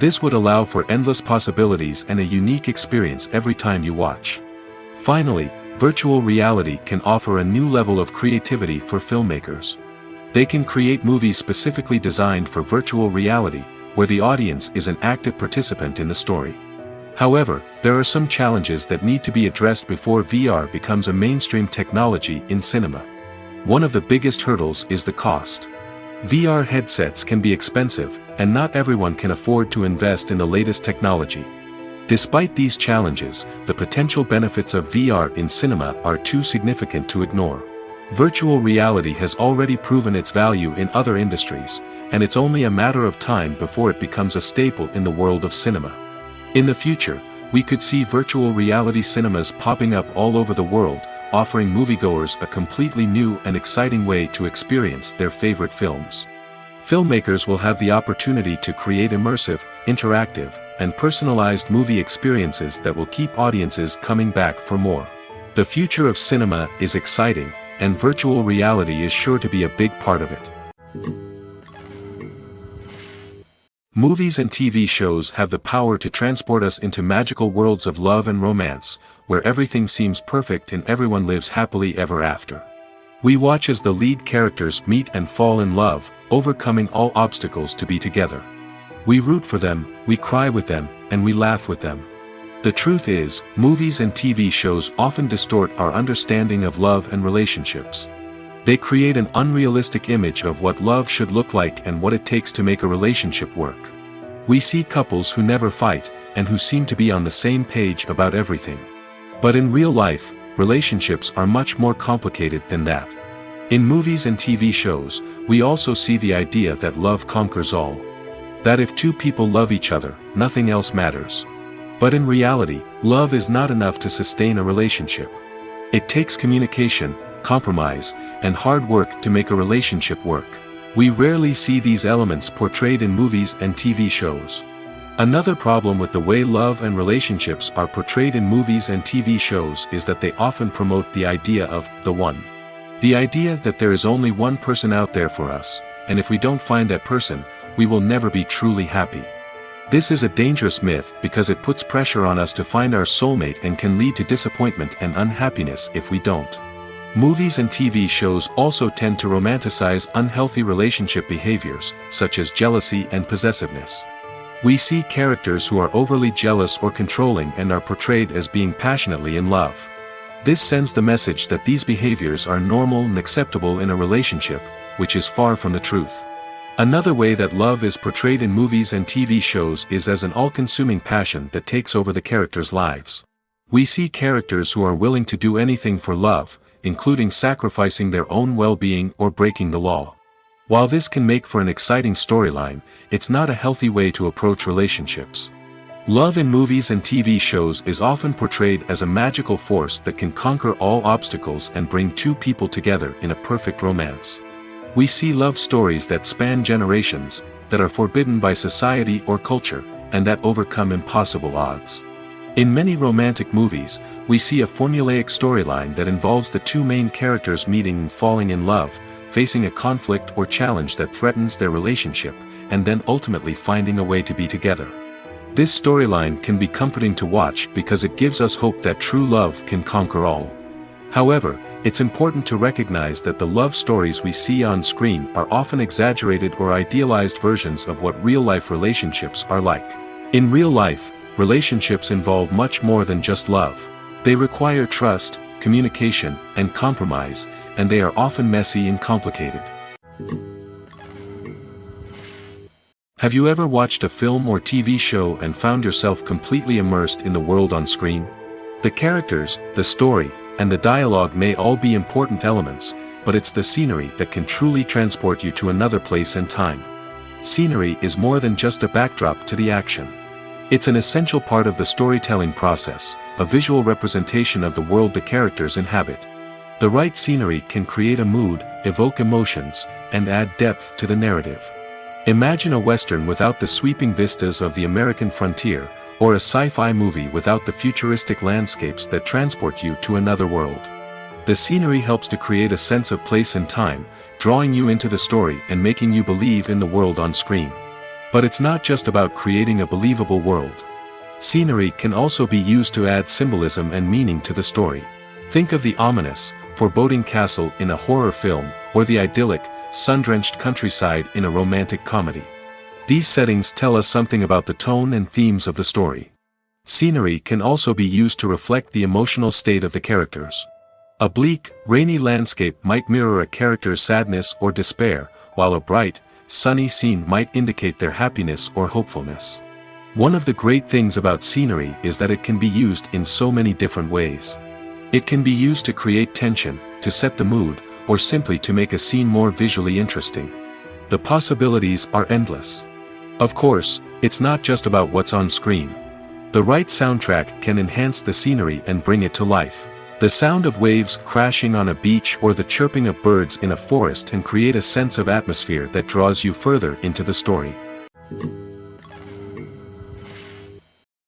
This would allow for endless possibilities and a unique experience every time you watch. Finally, virtual reality can offer a new level of creativity for filmmakers. They can create movies specifically designed for virtual reality, where the audience is an active participant in the story. However, there are some challenges that need to be addressed before VR becomes a mainstream technology in cinema. One of the biggest hurdles is the cost. VR headsets can be expensive, and not everyone can afford to invest in the latest technology. Despite these challenges, the potential benefits of VR in cinema are too significant to ignore. Virtual reality has already proven its value in other industries, and it's only a matter of time before it becomes a staple in the world of cinema. In the future, we could see virtual reality cinemas popping up all over the world, offering moviegoers a completely new and exciting way to experience their favorite films. Filmmakers will have the opportunity to create immersive, interactive, and personalized movie experiences that will keep audiences coming back for more. The future of cinema is exciting, and virtual reality is sure to be a big part of it. Movies and TV shows have the power to transport us into magical worlds of love and romance, where everything seems perfect and everyone lives happily ever after. We watch as the lead characters meet and fall in love, overcoming all obstacles to be together. We root for them, we cry with them, and we laugh with them. The truth is, movies and TV shows often distort our understanding of love and relationships. They create an unrealistic image of what love should look like and what it takes to make a relationship work. We see couples who never fight, and who seem to be on the same page about everything. But in real life, relationships are much more complicated than that. In movies and TV shows, we also see the idea that love conquers all. That if two people love each other, nothing else matters. But in reality, love is not enough to sustain a relationship. It takes communication, compromise, and hard work to make a relationship work. We rarely see these elements portrayed in movies and TV shows. Another problem with the way love and relationships are portrayed in movies and TV shows is that they often promote the idea of the one. The idea that there is only one person out there for us, and if we don't find that person, we will never be truly happy. This is a dangerous myth because it puts pressure on us to find our soulmate and can lead to disappointment and unhappiness if we don't. Movies and TV shows also tend to romanticize unhealthy relationship behaviors, such as jealousy and possessiveness. We see characters who are overly jealous or controlling and are portrayed as being passionately in love. This sends the message that these behaviors are normal and acceptable in a relationship, which is far from the truth. Another way that love is portrayed in movies and TV shows is as an all-consuming passion that takes over the characters' lives. We see characters who are willing to do anything for love, including sacrificing their own well-being or breaking the law. While this can make for an exciting storyline, it's not a healthy way to approach relationships. Love in movies and TV shows is often portrayed as a magical force that can conquer all obstacles and bring two people together in a perfect romance. We see love stories that span generations, that are forbidden by society or culture, and that overcome impossible odds. In many romantic movies, we see a formulaic storyline that involves the two main characters meeting and falling in love, facing a conflict or challenge that threatens their relationship, and then ultimately finding a way to be together. This storyline can be comforting to watch because it gives us hope that true love can conquer all. However, it's important to recognize that the love stories we see on screen are often exaggerated or idealized versions of what real-life relationships are like. In real life, relationships involve much more than just love. They require trust, communication, and compromise, and they are often messy and complicated. Have you ever watched a film or TV show and found yourself completely immersed in the world on screen? The characters, the story, and the dialogue may all be important elements, but it's the scenery that can truly transport you to another place and time. Scenery is more than just a backdrop to the action. It's an essential part of the storytelling process, a visual representation of the world the characters inhabit. The right scenery can create a mood, evoke emotions, and add depth to the narrative. Imagine a Western without the sweeping vistas of the American frontier, or a sci-fi movie without the futuristic landscapes that transport you to another world. The scenery helps to create a sense of place and time, drawing you into the story and making you believe in the world on screen. But it's not just about creating a believable world. Scenery can also be used to add symbolism and meaning to the story. Think of the ominous, foreboding castle in a horror film, or the idyllic, sun-drenched countryside in a romantic comedy. These settings tell us something about the tone and themes of the story. Scenery can also be used to reflect the emotional state of the characters. A bleak, rainy landscape might mirror a character's sadness or despair, while a bright, sunny scene might indicate their happiness or hopefulness. One of the great things about scenery is that it can be used in so many different ways. It can be used to create tension, to set the mood, or simply to make a scene more visually interesting. The possibilities are endless. Of course, it's not just about what's on screen. The right soundtrack can enhance the scenery and bring it to life. The sound of waves crashing on a beach or the chirping of birds in a forest can create a sense of atmosphere that draws you further into the story.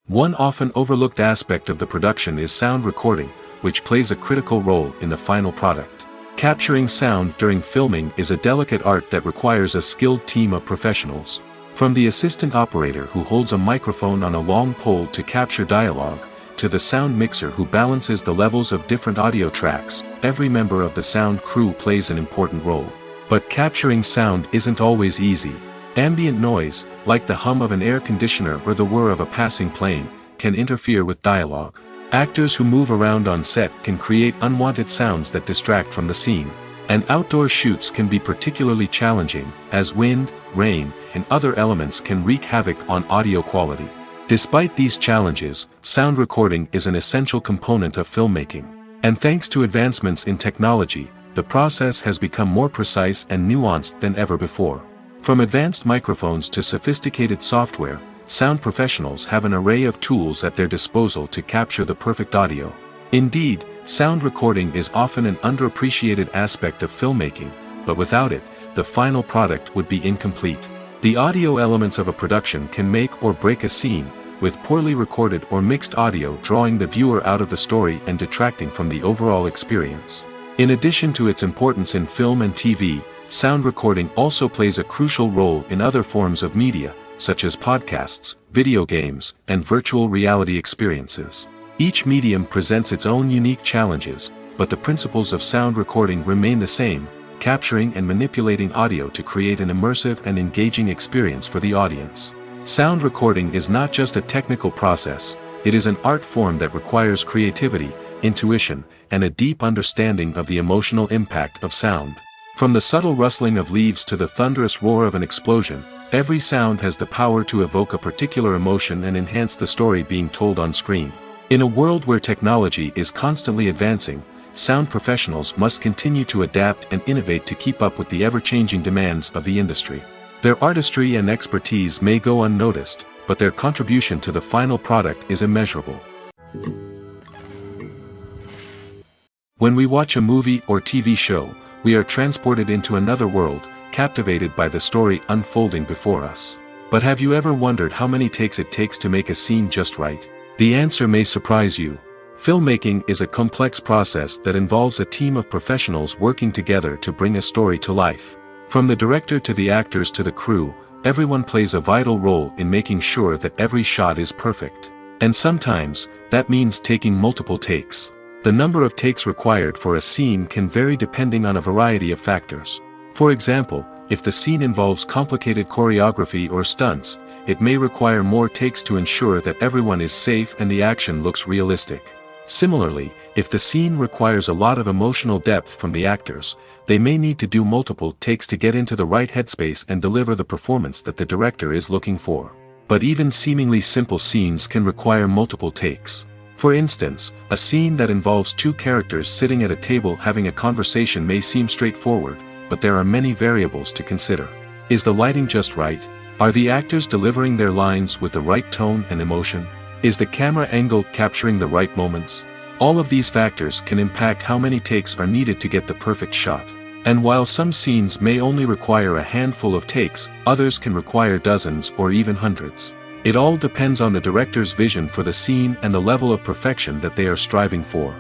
One often overlooked aspect of the production is sound recording, which plays a critical role in the final product. Capturing sound during filming is a delicate art that requires a skilled team of professionals. From the assistant operator who holds a microphone on a long pole to capture dialogue, to the sound mixer who balances the levels of different audio tracks, every member of the sound crew plays an important role. But capturing sound isn't always easy. Ambient noise, like the hum of an air conditioner or the whir of a passing plane, can interfere with dialogue. Actors who move around on set can create unwanted sounds that distract from the scene. And outdoor shoots can be particularly challenging, as wind, rain, and other elements can wreak havoc on audio quality. Despite these challenges, sound recording is an essential component of filmmaking. And thanks to advancements in technology, the process has become more precise and nuanced than ever before. From advanced microphones to sophisticated software, sound professionals have an array of tools at their disposal to capture the perfect audio. Indeed, sound recording is often an underappreciated aspect of filmmaking, but without it, the final product would be incomplete. The audio elements of a production can make or break a scene, with poorly recorded or mixed audio drawing the viewer out of the story and detracting from the overall experience. In addition to its importance in film and TV, sound recording also plays a crucial role in other forms of media, such as podcasts, video games, and virtual reality experiences. Each medium presents its own unique challenges, but the principles of sound recording remain the same: capturing and manipulating audio to create an immersive and engaging experience for the audience. Sound recording is not just a technical process, it is an art form that requires creativity, intuition, and a deep understanding of the emotional impact of sound. From the subtle rustling of leaves to the thunderous roar of an explosion, every sound has the power to evoke a particular emotion and enhance the story being told on screen. In a world where technology is constantly advancing, sound professionals must continue to adapt and innovate to keep up with the ever-changing demands of the industry. Their artistry and expertise may go unnoticed, but their contribution to the final product is immeasurable. When we watch a movie or TV show, we are transported into another world, captivated by the story unfolding before us. But have you ever wondered how many takes it takes to make a scene just right? The answer may surprise you. Filmmaking is a complex process that involves a team of professionals working together to bring a story to life. From the director to the actors to the crew, everyone plays a vital role in making sure that every shot is perfect. And sometimes, that means taking multiple takes. The number of takes required for a scene can vary depending on a variety of factors. For example, if the scene involves complicated choreography or stunts, it may require more takes to ensure that everyone is safe and the action looks realistic. Similarly, if the scene requires a lot of emotional depth from the actors, they may need to do multiple takes to get into the right headspace and deliver the performance that the director is looking for. But even seemingly simple scenes can require multiple takes. For instance, a scene that involves two characters sitting at a table having a conversation may seem straightforward, but there are many variables to consider. Is the lighting just right? Are the actors delivering their lines with the right tone and emotion? Is the camera angle capturing the right moments? All of these factors can impact how many takes are needed to get the perfect shot. And while some scenes may only require a handful of takes, others can require dozens or even hundreds. It all depends on the director's vision for the scene and the level of perfection that they are striving for.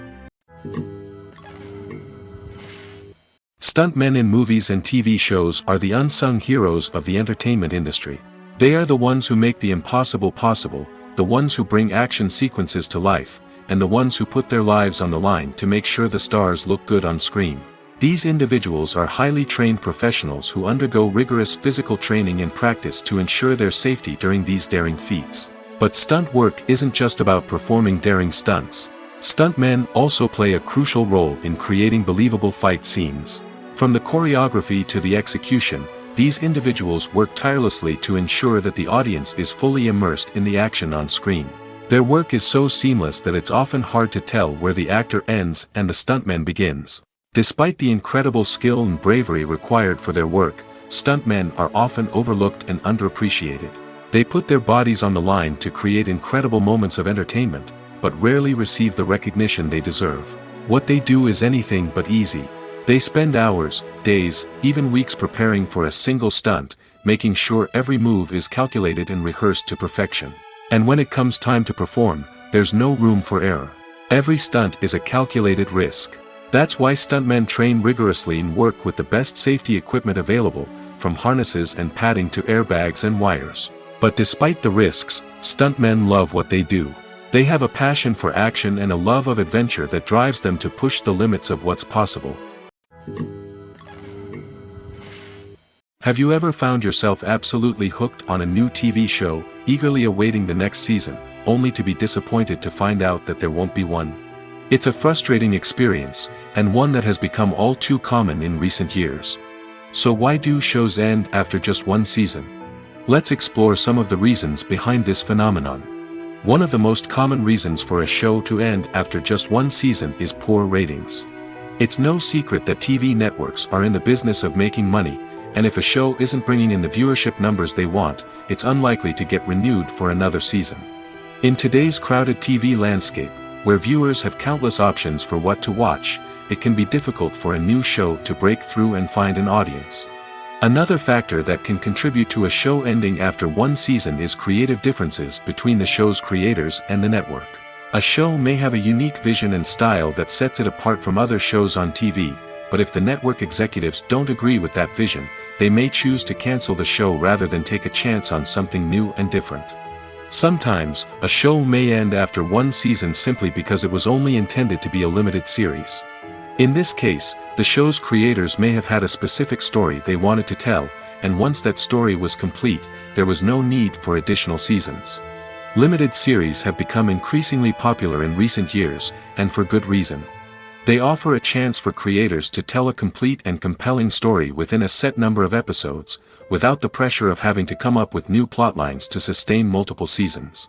Stuntmen in movies and TV shows are the unsung heroes of the entertainment industry. They are the ones who make the impossible possible, the ones who bring action sequences to life, and the ones who put their lives on the line to make sure the stars look good on screen. These individuals are highly trained professionals who undergo rigorous physical training and practice to ensure their safety during these daring feats. But stunt work isn't just about performing daring stunts. Stuntmen also play a crucial role in creating believable fight scenes. From the choreography to the execution, these individuals work tirelessly to ensure that the audience is fully immersed in the action on screen. Their work is so seamless that it's often hard to tell where the actor ends and the stuntman begins. Despite the incredible skill and bravery required for their work, stuntmen are often overlooked and underappreciated. They put their bodies on the line to create incredible moments of entertainment, but rarely receive the recognition they deserve. What they do is anything but easy. They spend hours, days, even weeks preparing for a single stunt, making sure every move is calculated and rehearsed to perfection. And when it comes time to perform, there's no room for error. Every stunt is a calculated risk. That's why stuntmen train rigorously and work with the best safety equipment available, from harnesses and padding to airbags and wires. But despite the risks, stuntmen love what they do. They have a passion for action and a love of adventure that drives them to push the limits of what's possible. Have you ever found yourself absolutely hooked on a new TV show, eagerly awaiting the next season, only to be disappointed to find out that there won't be one? It's a frustrating experience, and one that has become all too common in recent years. So why do shows end after just one season? Let's explore some of the reasons behind this phenomenon. One of the most common reasons for a show to end after just one season is poor ratings. It's no secret that TV networks are in the business of making money, and if a show isn't bringing in the viewership numbers they want, it's unlikely to get renewed for another season. In today's crowded TV landscape, where viewers have countless options for what to watch, it can be difficult for a new show to break through and find an audience. Another factor that can contribute to a show ending after one season is creative differences between the show's creators and the network. A show may have a unique vision and style that sets it apart from other shows on TV, but if the network executives don't agree with that vision, they may choose to cancel the show rather than take a chance on something new and different. Sometimes, a show may end after one season simply because it was only intended to be a limited series. In this case, the show's creators may have had a specific story they wanted to tell, and once that story was complete, there was no need for additional seasons. Limited series have become increasingly popular in recent years, and for good reason. They offer a chance for creators to tell a complete and compelling story within a set number of episodes, without the pressure of having to come up with new plotlines to sustain multiple seasons.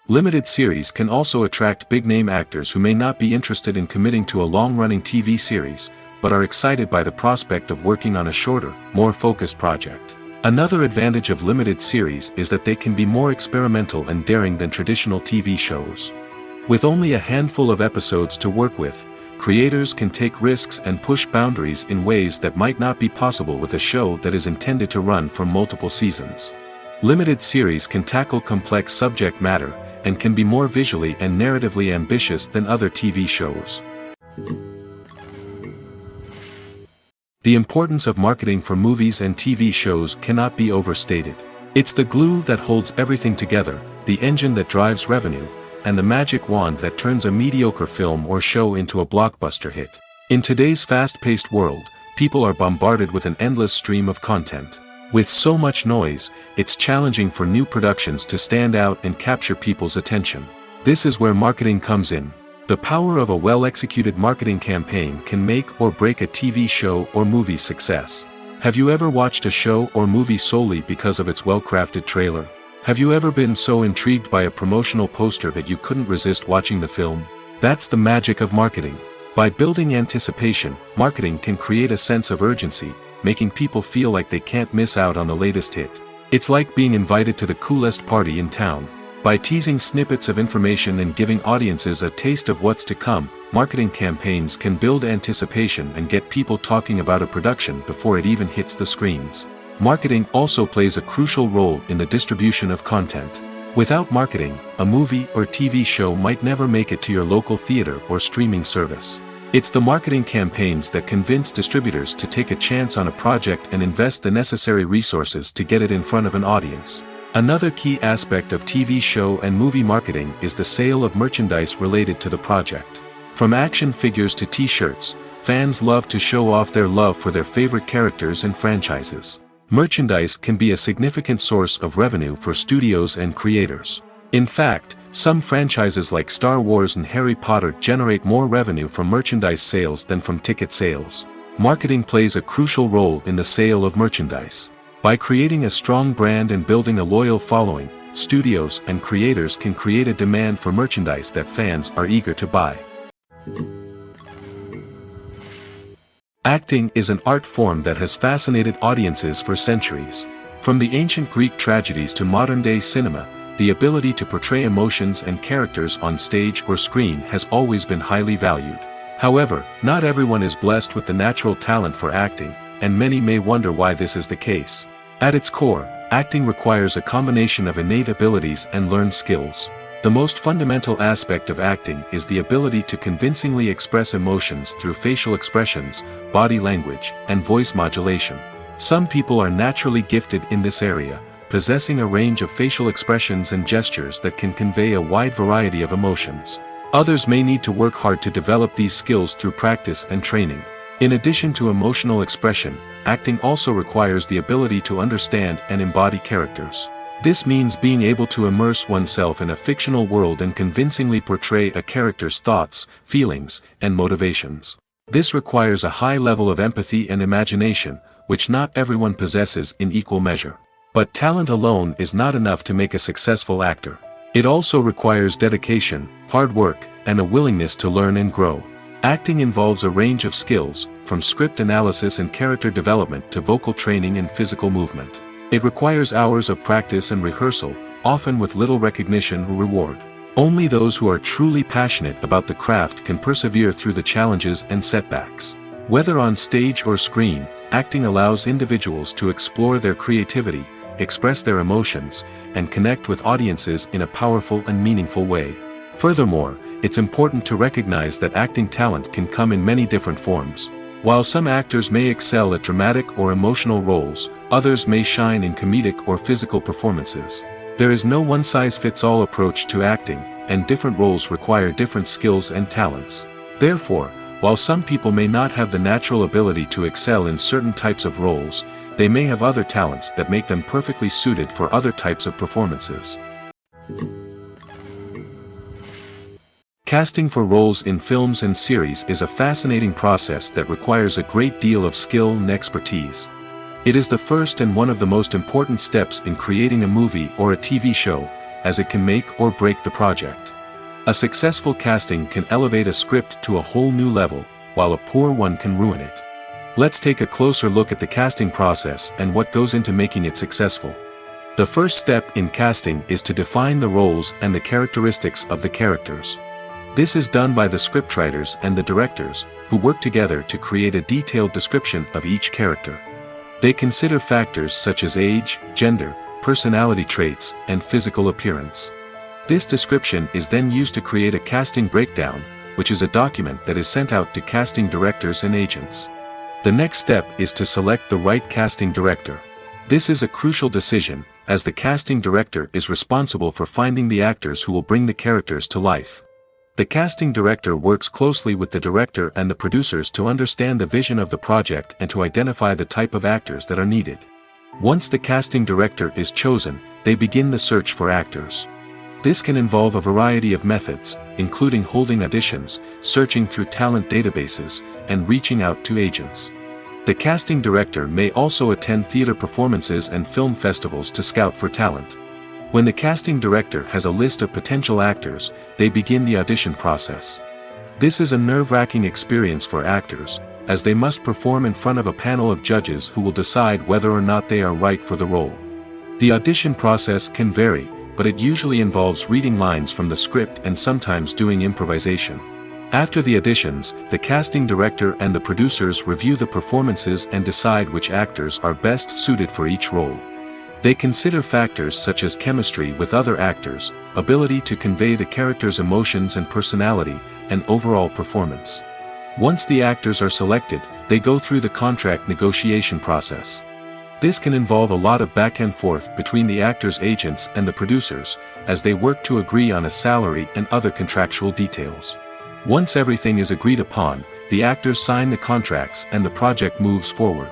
Limited series can also attract big-name actors who may not be interested in committing to a long-running TV series, but are excited by the prospect of working on a shorter, more focused project. Another advantage of limited series is that they can be more experimental and daring than traditional TV shows. With only a handful of episodes to work with, creators can take risks and push boundaries in ways that might not be possible with a show that is intended to run for multiple seasons. Limited series can tackle complex subject matter, and can be more visually and narratively ambitious than other TV shows. The importance of marketing for movies and TV shows cannot be overstated. It's the glue that holds everything together, the engine that drives revenue, and the magic wand that turns a mediocre film or show into a blockbuster hit. In today's fast-paced world, people are bombarded with an endless stream of content. With so much noise, it's challenging for new productions to stand out and capture people's attention. This is where marketing comes in. The power of a well-executed marketing campaign can make or break a TV show or movie's success. Have you ever watched a show or movie solely because of its well-crafted trailer? Have you ever been so intrigued by a promotional poster that you couldn't resist watching the film? That's the magic of marketing. By building anticipation, marketing can create a sense of urgency, making people feel like they can't miss out on the latest hit. It's like being invited to the coolest party in town. By teasing snippets of information and giving audiences a taste of what's to come, marketing campaigns can build anticipation and get people talking about a production before it even hits the screens. Marketing also plays a crucial role in the distribution of content. Without marketing, a movie or TV show might never make it to your local theater or streaming service. It's the marketing campaigns that convince distributors to take a chance on a project and invest the necessary resources to get it in front of an audience. Another key aspect of TV show and movie marketing is the sale of merchandise related to the project. From action figures to t-shirts, fans love to show off their love for their favorite characters and franchises. Merchandise can be a significant source of revenue for studios and creators. In fact, some franchises like Star Wars and Harry Potter generate more revenue from merchandise sales than from ticket sales. Marketing plays a crucial role in the sale of merchandise. By creating a strong brand and building a loyal following, studios and creators can create a demand for merchandise that fans are eager to buy. Acting is an art form that has fascinated audiences for centuries. From the ancient Greek tragedies to modern-day cinema, the ability to portray emotions and characters on stage or screen has always been highly valued. However, not everyone is blessed with the natural talent for acting, and many may wonder why this is the case. At its core, Acting requires a combination of innate abilities and learned skills. The most fundamental aspect of acting is the ability to convincingly express emotions through facial expressions, body language, and voice modulation. Some people are naturally gifted in this area, possessing a range of facial expressions and gestures that can convey a wide variety of emotions. Others may need to work hard to develop these skills through practice and training. In addition to emotional expression, acting also requires the ability to understand and embody characters. This means being able to immerse oneself in a fictional world and convincingly portray a character's thoughts, feelings, and motivations. This requires a high level of empathy and imagination, which not everyone possesses in equal measure. But talent alone is not enough to make a successful actor. It also requires dedication, hard work, and a willingness to learn and grow. Acting involves a range of skills, from script analysis and character development to vocal training and physical movement. It requires hours of practice and rehearsal, often with little recognition or reward. Only those who are truly passionate about the craft can persevere through the challenges and setbacks. Whether on stage or screen, acting allows individuals to explore their creativity, express their emotions, and connect with audiences in a powerful and meaningful way. Furthermore, it's important to recognize that acting talent can come in many different forms. While some actors may excel at dramatic or emotional roles, others may shine in comedic or physical performances. There is no one-size-fits-all approach to acting, and different roles require different skills and talents. Therefore, while some people may not have the natural ability to excel in certain types of roles, they may have other talents that make them perfectly suited for other types of performances. Casting for roles in films and series is a fascinating process that requires a great deal of skill and expertise. It is the first and one of the most important steps in creating a movie or a TV show, as it can make or break the project. A successful casting can elevate a script to a whole new level, while a poor one can ruin it. Let's take a closer look at the casting process and what goes into making it successful. The first step in casting is to define the roles and the characteristics of the characters. This is done by the scriptwriters and the directors, who work together to create a detailed description of each character. They consider factors such as age, gender, personality traits, and physical appearance. This description is then used to create a casting breakdown, which is a document that is sent out to casting directors and agents. The next step is to select the right casting director. This is a crucial decision, as the casting director is responsible for finding the actors who will bring the characters to life. The casting director works closely with the director and the producers to understand the vision of the project and to identify the type of actors that are needed. Once the casting director is chosen, they begin the search for actors. This can involve a variety of methods, including holding auditions, searching through talent databases, and reaching out to agents. The casting director may also attend theater performances and film festivals to scout for talent. When the casting director has a list of potential actors, they begin the audition process. This is a nerve-wracking experience for actors, as they must perform in front of a panel of judges who will decide whether or not they are right for the role. The audition process can vary, but it usually involves reading lines from the script and sometimes doing improvisation. After the auditions, the casting director and the producers review the performances and decide which actors are best suited for each role. They consider factors such as chemistry with other actors, ability to convey the character's emotions and personality, and overall performance. Once the actors are selected, they go through the contract negotiation process. This can involve a lot of back and forth between the actors' agents and the producers, as they work to agree on a salary and other contractual details. Once everything is agreed upon, the actors sign the contracts and the project moves forward.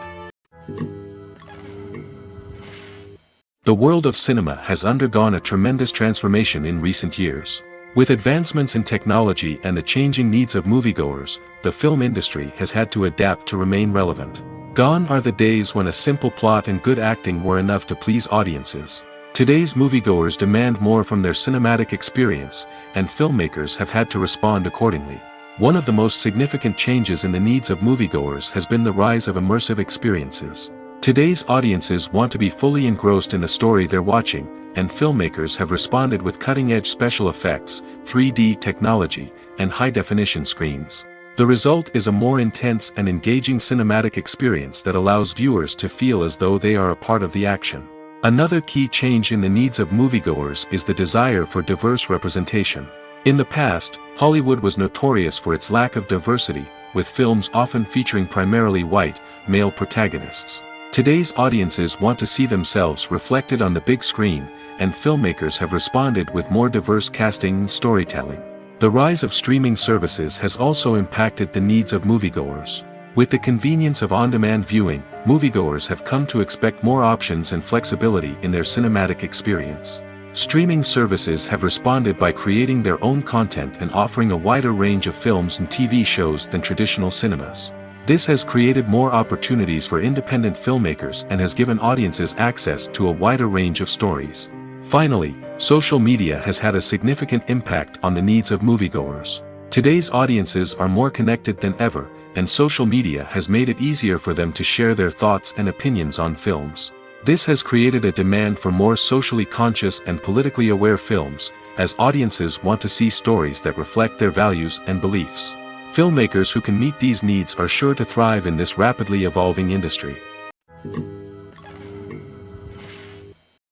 The world of cinema has undergone a tremendous transformation in recent years. With advancements in technology and the changing needs of moviegoers, the film industry has had to adapt to remain relevant. Gone are the days when a simple plot and good acting were enough to please audiences. Today's moviegoers demand more from their cinematic experience, and filmmakers have had to respond accordingly. One of the most significant changes in the needs of moviegoers has been the rise of immersive experiences. Today's audiences want to be fully engrossed in the story they're watching, and filmmakers have responded with cutting-edge special effects, 3D technology, and high-definition screens. The result is a more intense and engaging cinematic experience that allows viewers to feel as though they are a part of the action. Another key change in the needs of moviegoers is the desire for diverse representation. In the past, Hollywood was notorious for its lack of diversity, with films often featuring primarily white, male protagonists. Today's audiences want to see themselves reflected on the big screen, and filmmakers have responded with more diverse casting and storytelling. The rise of streaming services has also impacted the needs of moviegoers. With the convenience of on-demand viewing, moviegoers have come to expect more options and flexibility in their cinematic experience. Streaming services have responded by creating their own content and offering a wider range of films and TV shows than traditional cinemas. This has created more opportunities for independent filmmakers and has given audiences access to a wider range of stories. Finally, social media has had a significant impact on the needs of moviegoers. Today's audiences are more connected than ever, and social media has made it easier for them to share their thoughts and opinions on films. This has created a demand for more socially conscious and politically aware films, as audiences want to see stories that reflect their values and beliefs. Filmmakers who can meet these needs are sure to thrive in this rapidly evolving industry.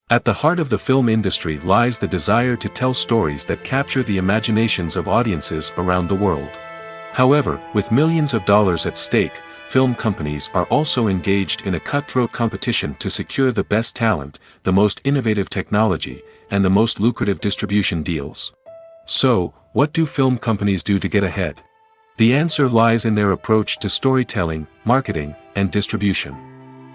At the heart of the film industry lies the desire to tell stories that capture the imaginations of audiences around the world. However, with millions of dollars at stake, film companies are also engaged in a cutthroat competition to secure the best talent, the most innovative technology, and the most lucrative distribution deals. So, what do film companies do to get ahead? The answer lies in their approach to storytelling, marketing, and distribution.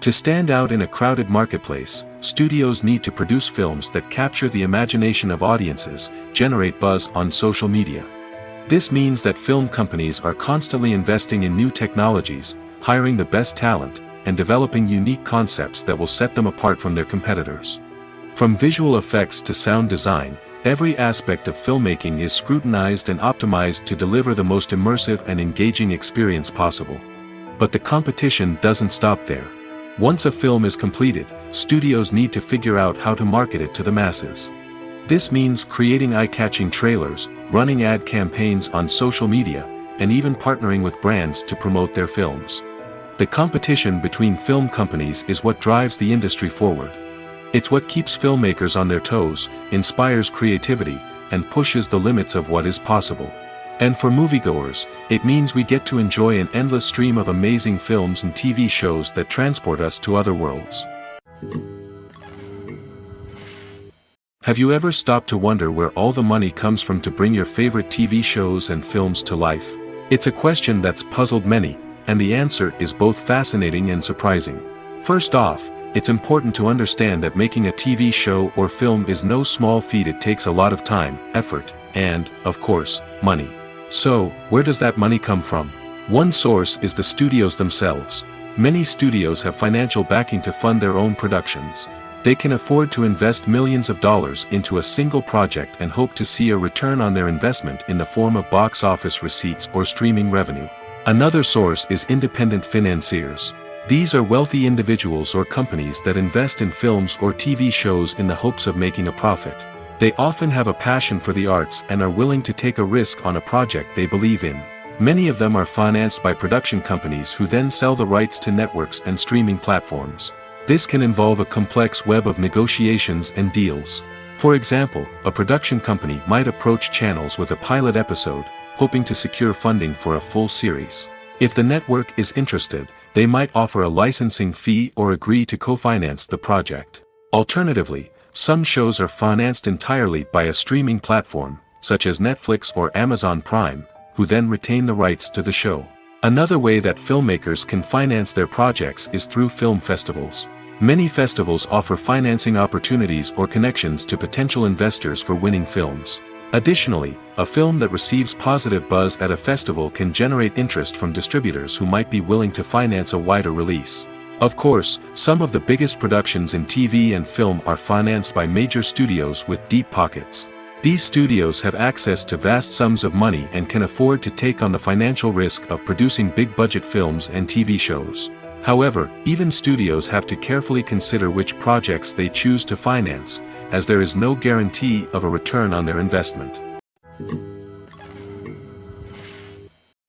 To stand out in a crowded marketplace, studios need to produce films that capture the imagination of audiences, generate buzz on social media. This means that film companies are constantly investing in new technologies, hiring the best talent, and developing unique concepts that will set them apart from their competitors. From visual effects to sound design, every aspect of filmmaking is scrutinized and optimized to deliver the most immersive and engaging experience possible. But the competition doesn't stop there. Once a film is completed, studios need to figure out how to market it to the masses. This means creating eye-catching trailers, running ad campaigns on social media, and even partnering with brands to promote their films. The competition between film companies is what drives the industry forward. It's what keeps filmmakers on their toes, inspires creativity, and pushes the limits of what is possible. And for moviegoers, it means we get to enjoy an endless stream of amazing films and TV shows that transport us to other worlds. Have you ever stopped to wonder where all the money comes from to bring your favorite TV shows and films to life? It's a question that's puzzled many, and the answer is both fascinating and surprising. First off, it's important to understand that making a TV show or film is no small feat. It takes a lot of time, effort, and, of course, money. So, where does that money come from? One source is the studios themselves. Many studios have financial backing to fund their own productions. They can afford to invest millions of dollars into a single project and hope to see a return on their investment in the form of box office receipts or streaming revenue. Another source is independent financiers. These are wealthy individuals or companies that invest in films or TV shows in the hopes of making a profit. They often have a passion for the arts and are willing to take a risk on a project they believe in. Many of them are financed by production companies who then sell the rights to networks and streaming platforms. This can involve a complex web of negotiations and deals. For example, a production company might approach channels with a pilot episode, hoping to secure funding for a full series. If the network is interested, they might offer a licensing fee or agree to co-finance the project. Alternatively, some shows are financed entirely by a streaming platform, such as Netflix or Amazon Prime, who then retain the rights to the show. Another way that filmmakers can finance their projects is through film festivals. Many festivals offer financing opportunities or connections to potential investors for winning films. Additionally, a film that receives positive buzz at a festival can generate interest from distributors who might be willing to finance a wider release. Of course, some of the biggest productions in TV and film are financed by major studios with deep pockets. These studios have access to vast sums of money and can afford to take on the financial risk of producing big-budget films and TV shows. However, even studios have to carefully consider which projects they choose to finance, as there is no guarantee of a return on their investment.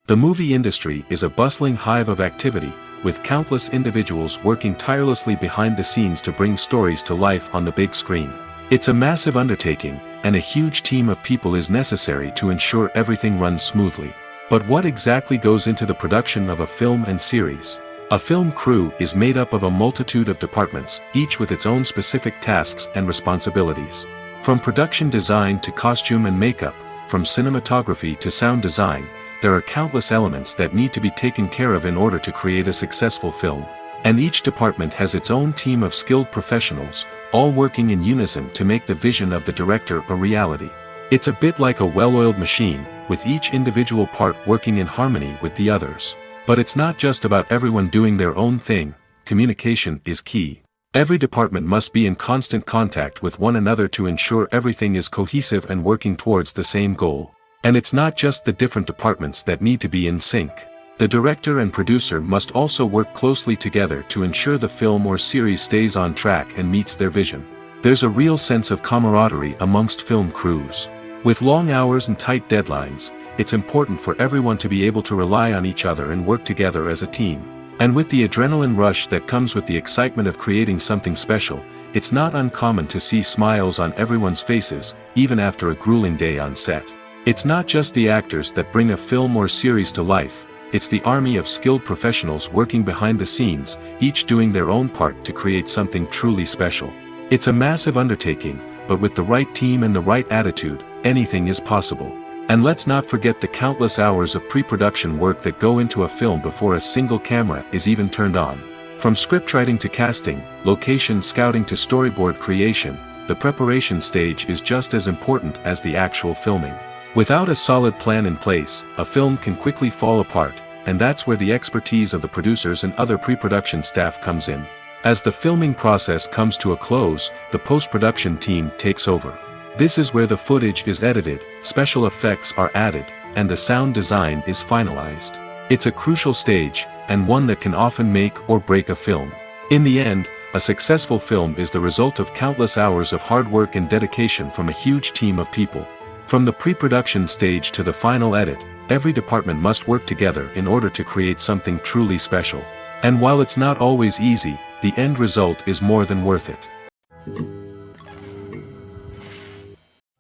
The movie industry is a bustling hive of activity, with countless individuals working tirelessly behind the scenes to bring stories to life on the big screen. It's a massive undertaking, and a huge team of people is necessary to ensure everything runs smoothly. But what exactly goes into the production of a film and series? A film crew is made up of a multitude of departments, each with its own specific tasks and responsibilities. From production design to costume and makeup, from cinematography to sound design, there are countless elements that need to be taken care of in order to create a successful film. And each department has its own team of skilled professionals, all working in unison to make the vision of the director a reality. It's a bit like a well-oiled machine, with each individual part working in harmony with the others. But it's not just about everyone doing their own thing. Communication is key. Every department must be in constant contact with one another to ensure everything is cohesive and working towards the same goal. And it's not just the different departments that need to be in sync. The director and producer must also work closely together to ensure the film or series stays on track and meets their vision. There's a real sense of camaraderie amongst film crews. With long hours and tight deadlines, it's important for everyone to be able to rely on each other and work together as a team. And with the adrenaline rush that comes with the excitement of creating something special, it's not uncommon to see smiles on everyone's faces, even after a grueling day on set. It's not just the actors that bring a film or series to life, it's the army of skilled professionals working behind the scenes, each doing their own part to create something truly special. It's a massive undertaking, but with the right team and the right attitude, anything is possible. And let's not forget the countless hours of pre-production work that go into a film before a single camera is even turned on. From scriptwriting to casting, location scouting to storyboard creation, the preparation stage is just as important as the actual filming. Without a solid plan in place, a film can quickly fall apart, and that's where the expertise of the producers and other pre-production staff comes in. As the filming process comes to a close, the post-production team takes over. This is where the footage is edited, special effects are added, and the sound design is finalized. It's a crucial stage, and one that can often make or break a film. In the end, a successful film is the result of countless hours of hard work and dedication from a huge team of people. From the pre-production stage to the final edit, every department must work together in order to create something truly special. And while it's not always easy, the end result is more than worth it.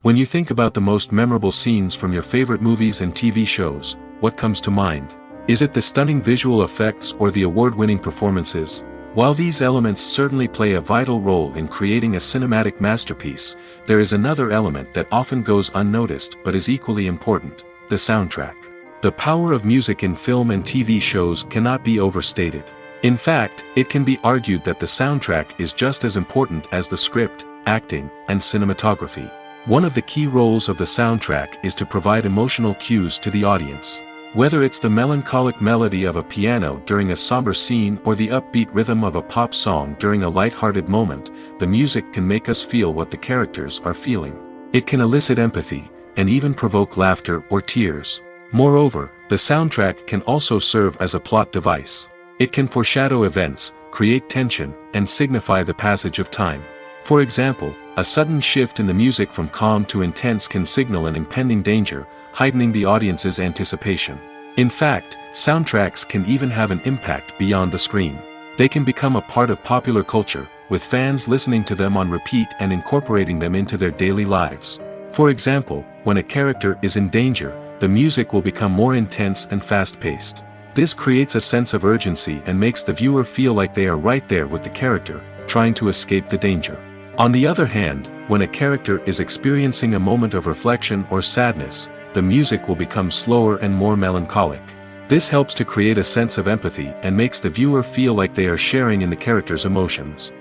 When you think about the most memorable scenes from your favorite movies and TV shows, what comes to mind? Is it the stunning visual effects or the award-winning performances? While these elements certainly play a vital role in creating a cinematic masterpiece, there is another element that often goes unnoticed but is equally important: the soundtrack. The power of music in film and TV shows cannot be overstated. In fact, it can be argued that the soundtrack is just as important as the script, acting, and cinematography. One of the key roles of the soundtrack is to provide emotional cues to the audience. Whether it's the melancholic melody of a piano during a somber scene or the upbeat rhythm of a pop song during a light-hearted moment, the music can make us feel what the characters are feeling. It can elicit empathy, and even provoke laughter or tears. Moreover, the soundtrack can also serve as a plot device. It can foreshadow events, create tension, and signify the passage of time. For example, a sudden shift in the music from calm to intense can signal an impending danger, heightening the audience's anticipation. In fact, soundtracks can even have an impact beyond the screen. They can become a part of popular culture, with fans listening to them on repeat and incorporating them into their daily lives. For example, when a character is in danger, the music will become more intense and fast-paced. This creates a sense of urgency and makes the viewer feel like they are right there with the character, trying to escape the danger. On the other hand, when a character is experiencing a moment of reflection or sadness, the music will become slower and more melancholic. This helps to create a sense of empathy and makes the viewer feel like they are sharing in the character's emotions.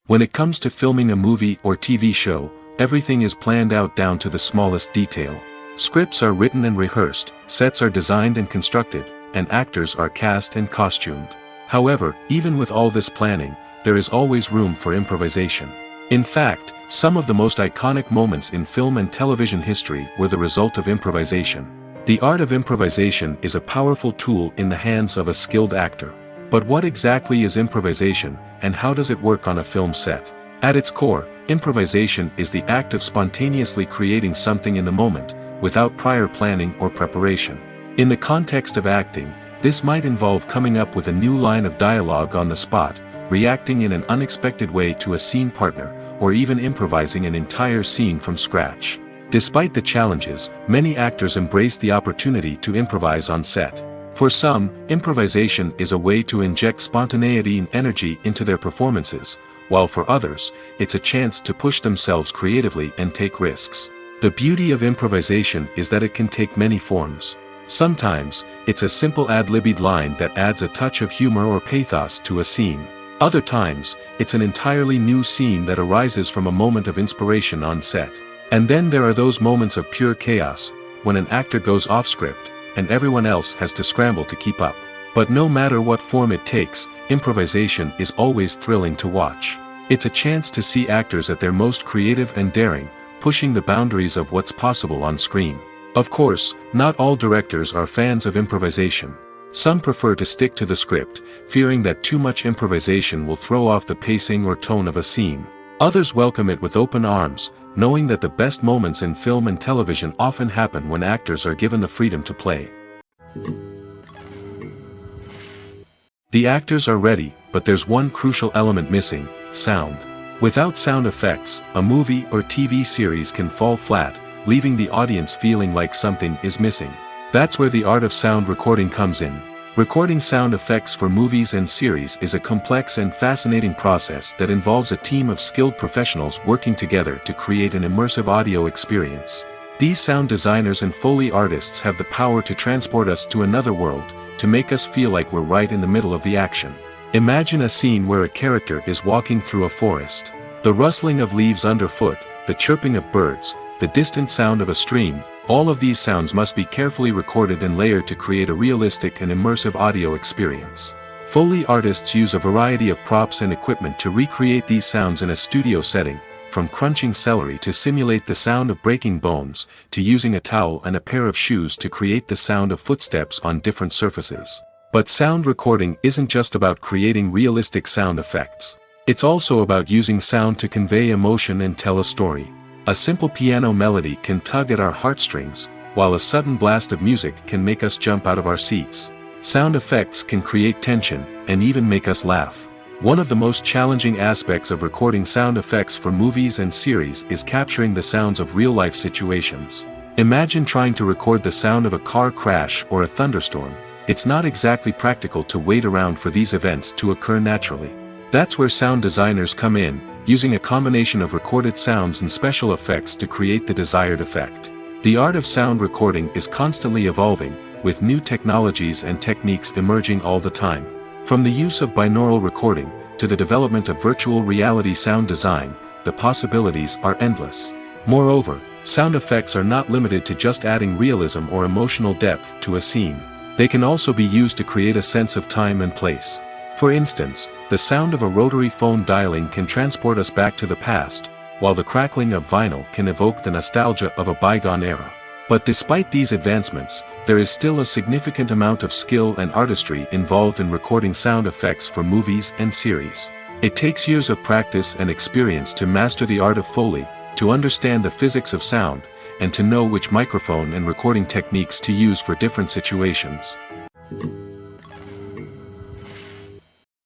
When it comes to filming a movie or TV show, everything is planned out down to the smallest detail. Scripts are written and rehearsed, sets are designed and constructed, and actors are cast and costumed. However, even with all this planning, there is always room for improvisation. In fact, some of the most iconic moments in film and television history were the result of improvisation. The art of improvisation is a powerful tool in the hands of a skilled actor. But what exactly is improvisation, and how does it work on a film set? At its core, improvisation is the act of spontaneously creating something in the moment, without prior planning or preparation. In the context of acting, this might involve coming up with a new line of dialogue on the spot, reacting in an unexpected way to a scene partner, or even improvising an entire scene from scratch. Despite the challenges, many actors embrace the opportunity to improvise on set. For some, improvisation is a way to inject spontaneity and energy into their performances, while for others, it's a chance to push themselves creatively and take risks. The beauty of improvisation is that it can take many forms. Sometimes, it's a simple ad-libbed line that adds a touch of humor or pathos to a scene. Other times, it's an entirely new scene that arises from a moment of inspiration on set. And then there are those moments of pure chaos, when an actor goes off script, and everyone else has to scramble to keep up. But no matter what form it takes, improvisation is always thrilling to watch. It's a chance to see actors at their most creative and daring, pushing the boundaries of what's possible on screen. Of course, not all directors are fans of improvisation. Some prefer to stick to the script, fearing that too much improvisation will throw off the pacing or tone of a scene. Others welcome it with open arms, knowing that the best moments in film and television often happen when actors are given the freedom to play. The actors are ready, but there's one crucial element missing: sound. Without sound effects, a movie or TV series can fall flat, leaving the audience feeling like something is missing. That's where the art of sound recording comes in. Recording sound effects for movies and series is a complex and fascinating process that involves a team of skilled professionals working together to create an immersive audio experience. These sound designers and Foley artists have the power to transport us to another world, to make us feel like we're right in the middle of the action. Imagine a scene where a character is walking through a forest. The rustling of leaves underfoot, the chirping of birds, the distant sound of a stream, all of these sounds must be carefully recorded and layered to create a realistic and immersive audio experience. Foley artists use a variety of props and equipment to recreate these sounds in a studio setting, from crunching celery to simulate the sound of breaking bones, to using a towel and a pair of shoes to create the sound of footsteps on different surfaces. But sound recording isn't just about creating realistic sound effects. It's also about using sound to convey emotion and tell a story. A simple piano melody can tug at our heartstrings, while a sudden blast of music can make us jump out of our seats. Sound effects can create tension, and even make us laugh. One of the most challenging aspects of recording sound effects for movies and series is capturing the sounds of real-life situations. Imagine trying to record the sound of a car crash or a thunderstorm. It's not exactly practical to wait around for these events to occur naturally. That's where sound designers come in, using a combination of recorded sounds and special effects to create the desired effect. The art of sound recording is constantly evolving, with new technologies and techniques emerging all the time. From the use of binaural recording, to the development of virtual reality sound design, the possibilities are endless. Moreover, sound effects are not limited to just adding realism or emotional depth to a scene. They can also be used to create a sense of time and place. For instance, the sound of a rotary phone dialing can transport us back to the past, while the crackling of vinyl can evoke the nostalgia of a bygone era. But despite these advancements, there is still a significant amount of skill and artistry involved in recording sound effects for movies and series. It takes years of practice and experience to master the art of Foley, to understand the physics of sound, and to know which microphone and recording techniques to use for different situations.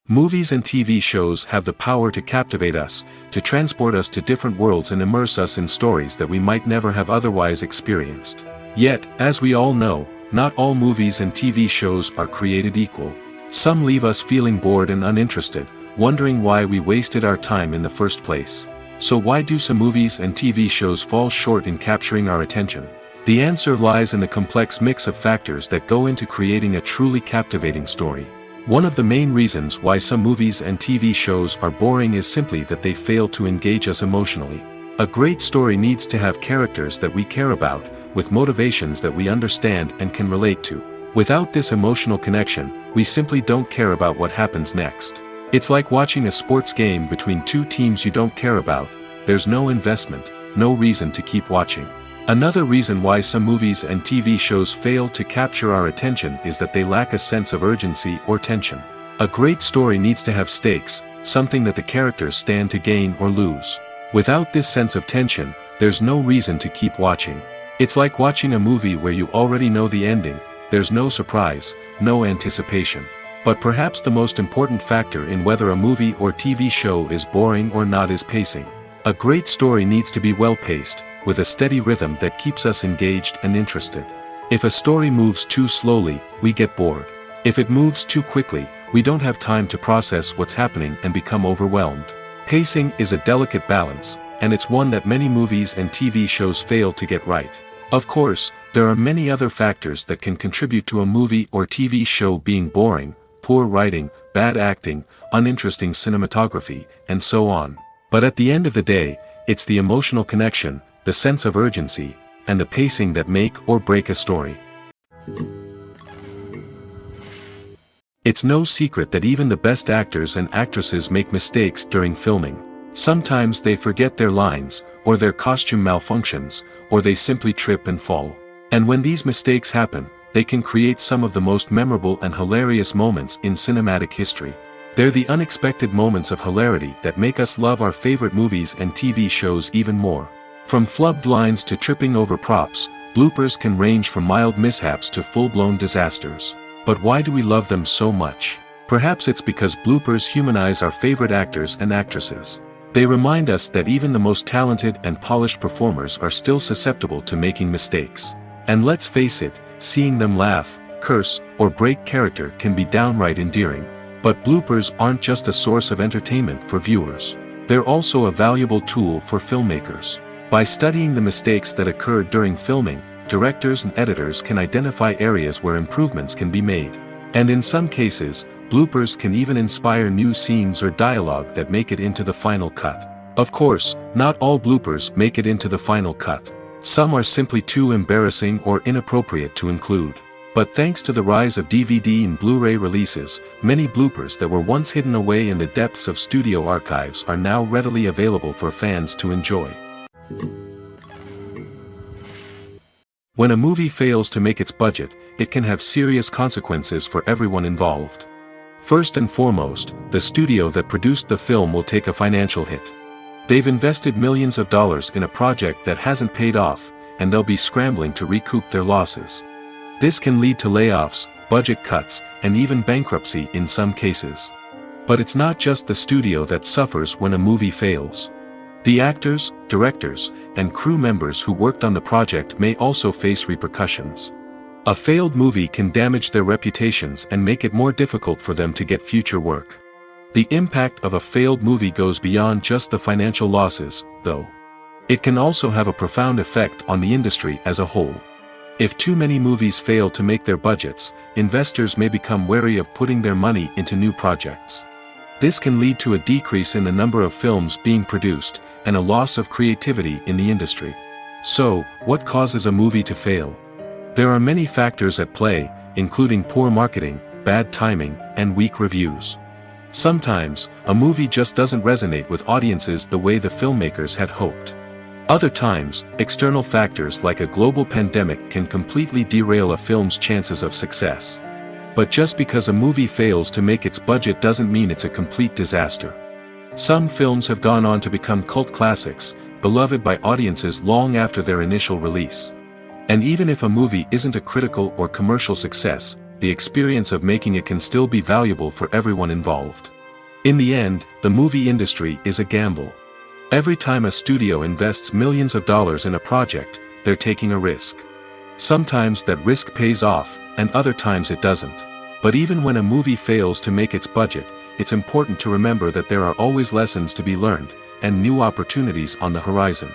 Movies and TV shows have the power to captivate us, to transport us to different worlds and immerse us in stories that we might never have otherwise experienced. Yet, as we all know, not all movies and TV shows are created equal. Some leave us feeling bored and uninterested, wondering why we wasted our time in the first place. So why do some movies and TV shows fall short in capturing our attention? The answer lies in the complex mix of factors that go into creating a truly captivating story. One of the main reasons why some movies and TV shows are boring is simply that they fail to engage us emotionally. A great story needs to have characters that we care about, with motivations that we understand and can relate to. Without this emotional connection, we simply don't care about what happens next. It's like watching a sports game between two teams you don't care about. There's no investment, no reason to keep watching. Another reason why some movies and TV shows fail to capture our attention is that they lack a sense of urgency or tension. A great story needs to have stakes, something that the characters stand to gain or lose. Without this sense of tension, there's no reason to keep watching. It's like watching a movie where you already know the ending, there's no surprise, no anticipation. But perhaps the most important factor in whether a movie or TV show is boring or not is pacing. A great story needs to be well-paced, with a steady rhythm that keeps us engaged and interested. If a story moves too slowly, we get bored. If it moves too quickly, we don't have time to process what's happening and become overwhelmed. Pacing is a delicate balance, and it's one that many movies and TV shows fail to get right. Of course, there are many other factors that can contribute to a movie or TV show being boring: poor writing, bad acting, uninteresting cinematography, and so on. But at the end of the day, it's the emotional connection, the sense of urgency, and the pacing that make or break a story. It's no secret that even the best actors and actresses make mistakes during filming. Sometimes they forget their lines, or their costume malfunctions, or they simply trip and fall. And when these mistakes happen, they can create some of the most memorable and hilarious moments in cinematic history. They're the unexpected moments of hilarity that make us love our favorite movies and TV shows even more. From flubbed lines to tripping over props, bloopers can range from mild mishaps to full-blown disasters. But why do we love them so much? Perhaps it's because bloopers humanize our favorite actors and actresses. They remind us that even the most talented and polished performers are still susceptible to making mistakes. And let's face it, seeing them laugh, curse, or break character can be downright endearing. But bloopers aren't just a source of entertainment for viewers. They're also a valuable tool for filmmakers. By studying the mistakes that occurred during filming, directors and editors can identify areas where improvements can be made. And in some cases, bloopers can even inspire new scenes or dialogue that make it into the final cut. Of course, not all bloopers make it into the final cut. Some are simply too embarrassing or inappropriate to include. But thanks to the rise of DVD and Blu-ray releases, many bloopers that were once hidden away in the depths of studio archives are now readily available for fans to enjoy. When a movie fails to make its budget, it can have serious consequences for everyone involved. First and foremost, the studio that produced the film will take a financial hit. They've invested millions of dollars in a project that hasn't paid off, and they'll be scrambling to recoup their losses. This can lead to layoffs, budget cuts, and even bankruptcy in some cases. But it's not just the studio that suffers when a movie fails. The actors, directors, and crew members who worked on the project may also face repercussions. A failed movie can damage their reputations and make it more difficult for them to get future work. The impact of a failed movie goes beyond just the financial losses, though. It can also have a profound effect on the industry as a whole. If too many movies fail to make their budgets, investors may become wary of putting their money into new projects. This can lead to a decrease in the number of films being produced, and a loss of creativity in the industry. So, what causes a movie to fail? There are many factors at play, including poor marketing, bad timing, and weak reviews. Sometimes, a movie just doesn't resonate with audiences the way the filmmakers had hoped. Other times, external factors like a global pandemic can completely derail a film's chances of success. But just because a movie fails to make its budget doesn't mean it's a complete disaster. Some films have gone on to become cult classics, beloved by audiences long after their initial release. And even if a movie isn't a critical or commercial success, the experience of making it can still be valuable for everyone involved. In the end, the movie industry is a gamble. Every time a studio invests millions of dollars in a project, they're taking a risk. Sometimes that risk pays off, and other times it doesn't. But even when a movie fails to make its budget, it's important to remember that there are always lessons to be learned, and new opportunities on the horizon.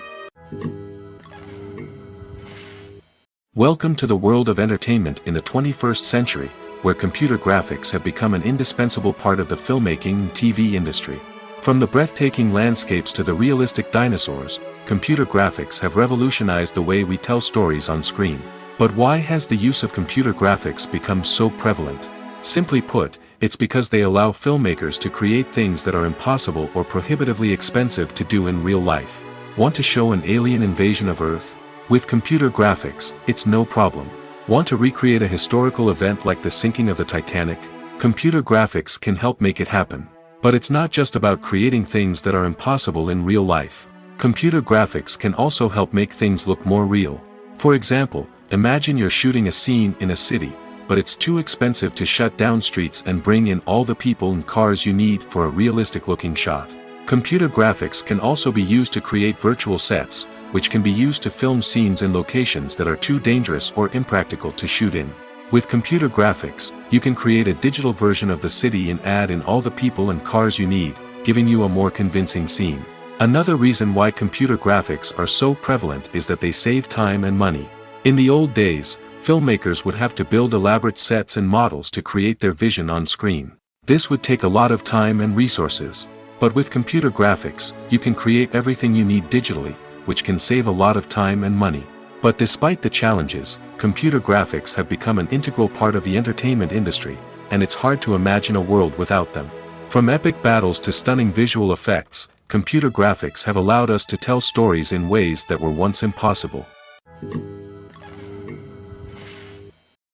Welcome to the world of entertainment in the 21st century, where computer graphics have become an indispensable part of the filmmaking and TV industry. From the breathtaking landscapes to the realistic dinosaurs, computer graphics have revolutionized the way we tell stories on screen. But why has the use of computer graphics become so prevalent? Simply put, it's because they allow filmmakers to create things that are impossible or prohibitively expensive to do in real life. Want to show an alien invasion of Earth? With computer graphics, it's no problem. Want to recreate a historical event like the sinking of the Titanic? Computer graphics can help make it happen. But it's not just about creating things that are impossible in real life. Computer graphics can also help make things look more real. For example, imagine you're shooting a scene in a city, but it's too expensive to shut down streets and bring in all the people and cars you need for a realistic-looking shot. Computer graphics can also be used to create virtual sets, which can be used to film scenes in locations that are too dangerous or impractical to shoot in. With computer graphics, you can create a digital version of the city and add in all the people and cars you need, giving you a more convincing scene. Another reason why computer graphics are so prevalent is that they save time and money. In the old days, filmmakers would have to build elaborate sets and models to create their vision on screen. This would take a lot of time and resources. But with computer graphics, you can create everything you need digitally, which can save a lot of time and money. But despite the challenges, computer graphics have become an integral part of the entertainment industry, and it's hard to imagine a world without them. From epic battles to stunning visual effects, computer graphics have allowed us to tell stories in ways that were once impossible.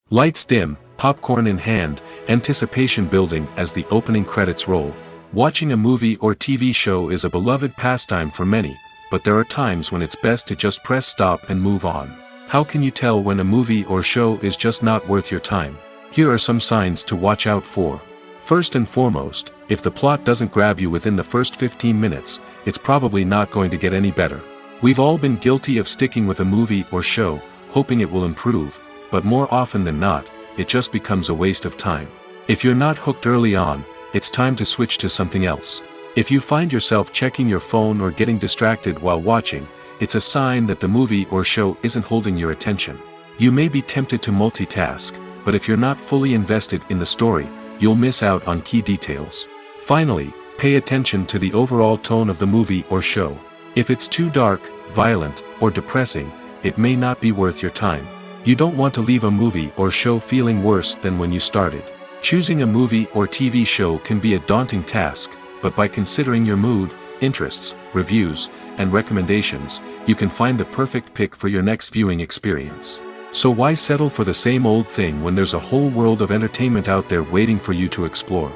Lights dim, popcorn in hand, anticipation building as the opening credits roll. Watching a movie or TV show is a beloved pastime for many, but there are times when it's best to just press stop and move on. How can you tell when a movie or show is just not worth your time? Here are some signs to watch out for. First and foremost, if the plot doesn't grab you within the first 15 minutes, it's probably not going to get any better. We've all been guilty of sticking with a movie or show, hoping it will improve, but more often than not, it just becomes a waste of time. If you're not hooked early on, it's time to switch to something else. If you find yourself checking your phone or getting distracted while watching, it's a sign that the movie or show isn't holding your attention. You may be tempted to multitask, but if you're not fully invested in the story, you'll miss out on key details. Finally, pay attention to the overall tone of the movie or show. If it's too dark, violent, or depressing, it may not be worth your time. You don't want to leave a movie or show feeling worse than when you started. Choosing a movie or TV show can be a daunting task, but by considering your mood, interests, reviews, and recommendations, you can find the perfect pick for your next viewing experience. So why settle for the same old thing when there's a whole world of entertainment out there waiting for you to explore?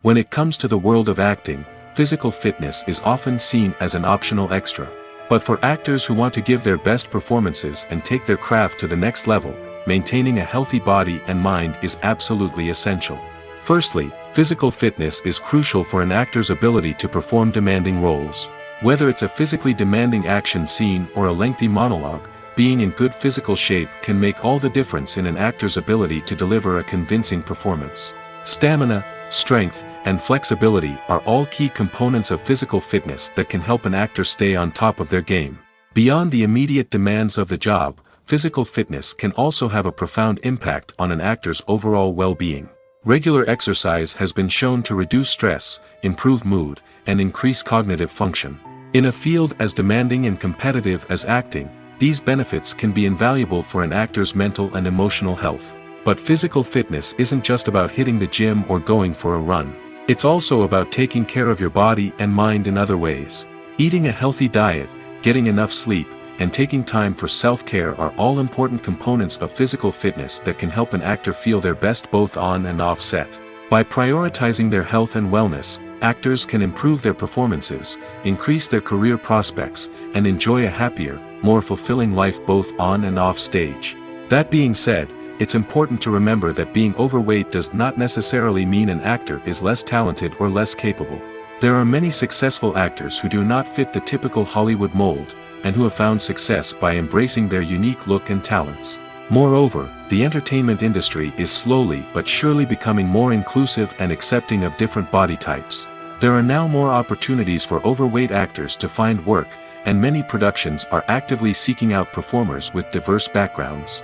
When it comes to the world of acting, physical fitness is often seen as an optional extra. But for actors who want to give their best performances and take their craft to the next level, maintaining a healthy body and mind is absolutely essential. Firstly, physical fitness is crucial for an actor's ability to perform demanding roles. Whether it's a physically demanding action scene or a lengthy monologue, being in good physical shape can make all the difference in an actor's ability to deliver a convincing performance. Stamina, strength, and flexibility are all key components of physical fitness that can help an actor stay on top of their game. Beyond the immediate demands of the job, physical fitness can also have a profound impact on an actor's overall well-being. Regular exercise has been shown to reduce stress, improve mood, and increase cognitive function. In a field as demanding and competitive as acting, these benefits can be invaluable for an actor's mental and emotional health. But physical fitness isn't just about hitting the gym or going for a run. It's also about taking care of your body and mind in other ways. Eating a healthy diet, getting enough sleep, and taking time for self-care are all important components of physical fitness that can help an actor feel their best both on and off set. By prioritizing their health and wellness, actors can improve their performances, increase their career prospects, and enjoy a happier, more fulfilling life both on and off stage. That being said, it's important to remember that being overweight does not necessarily mean an actor is less talented or less capable. There are many successful actors who do not fit the typical Hollywood mold, and who have found success by embracing their unique look and talents. Moreover, the entertainment industry is slowly but surely becoming more inclusive and accepting of different body types. There are now more opportunities for overweight actors to find work, and many productions are actively seeking out performers with diverse backgrounds.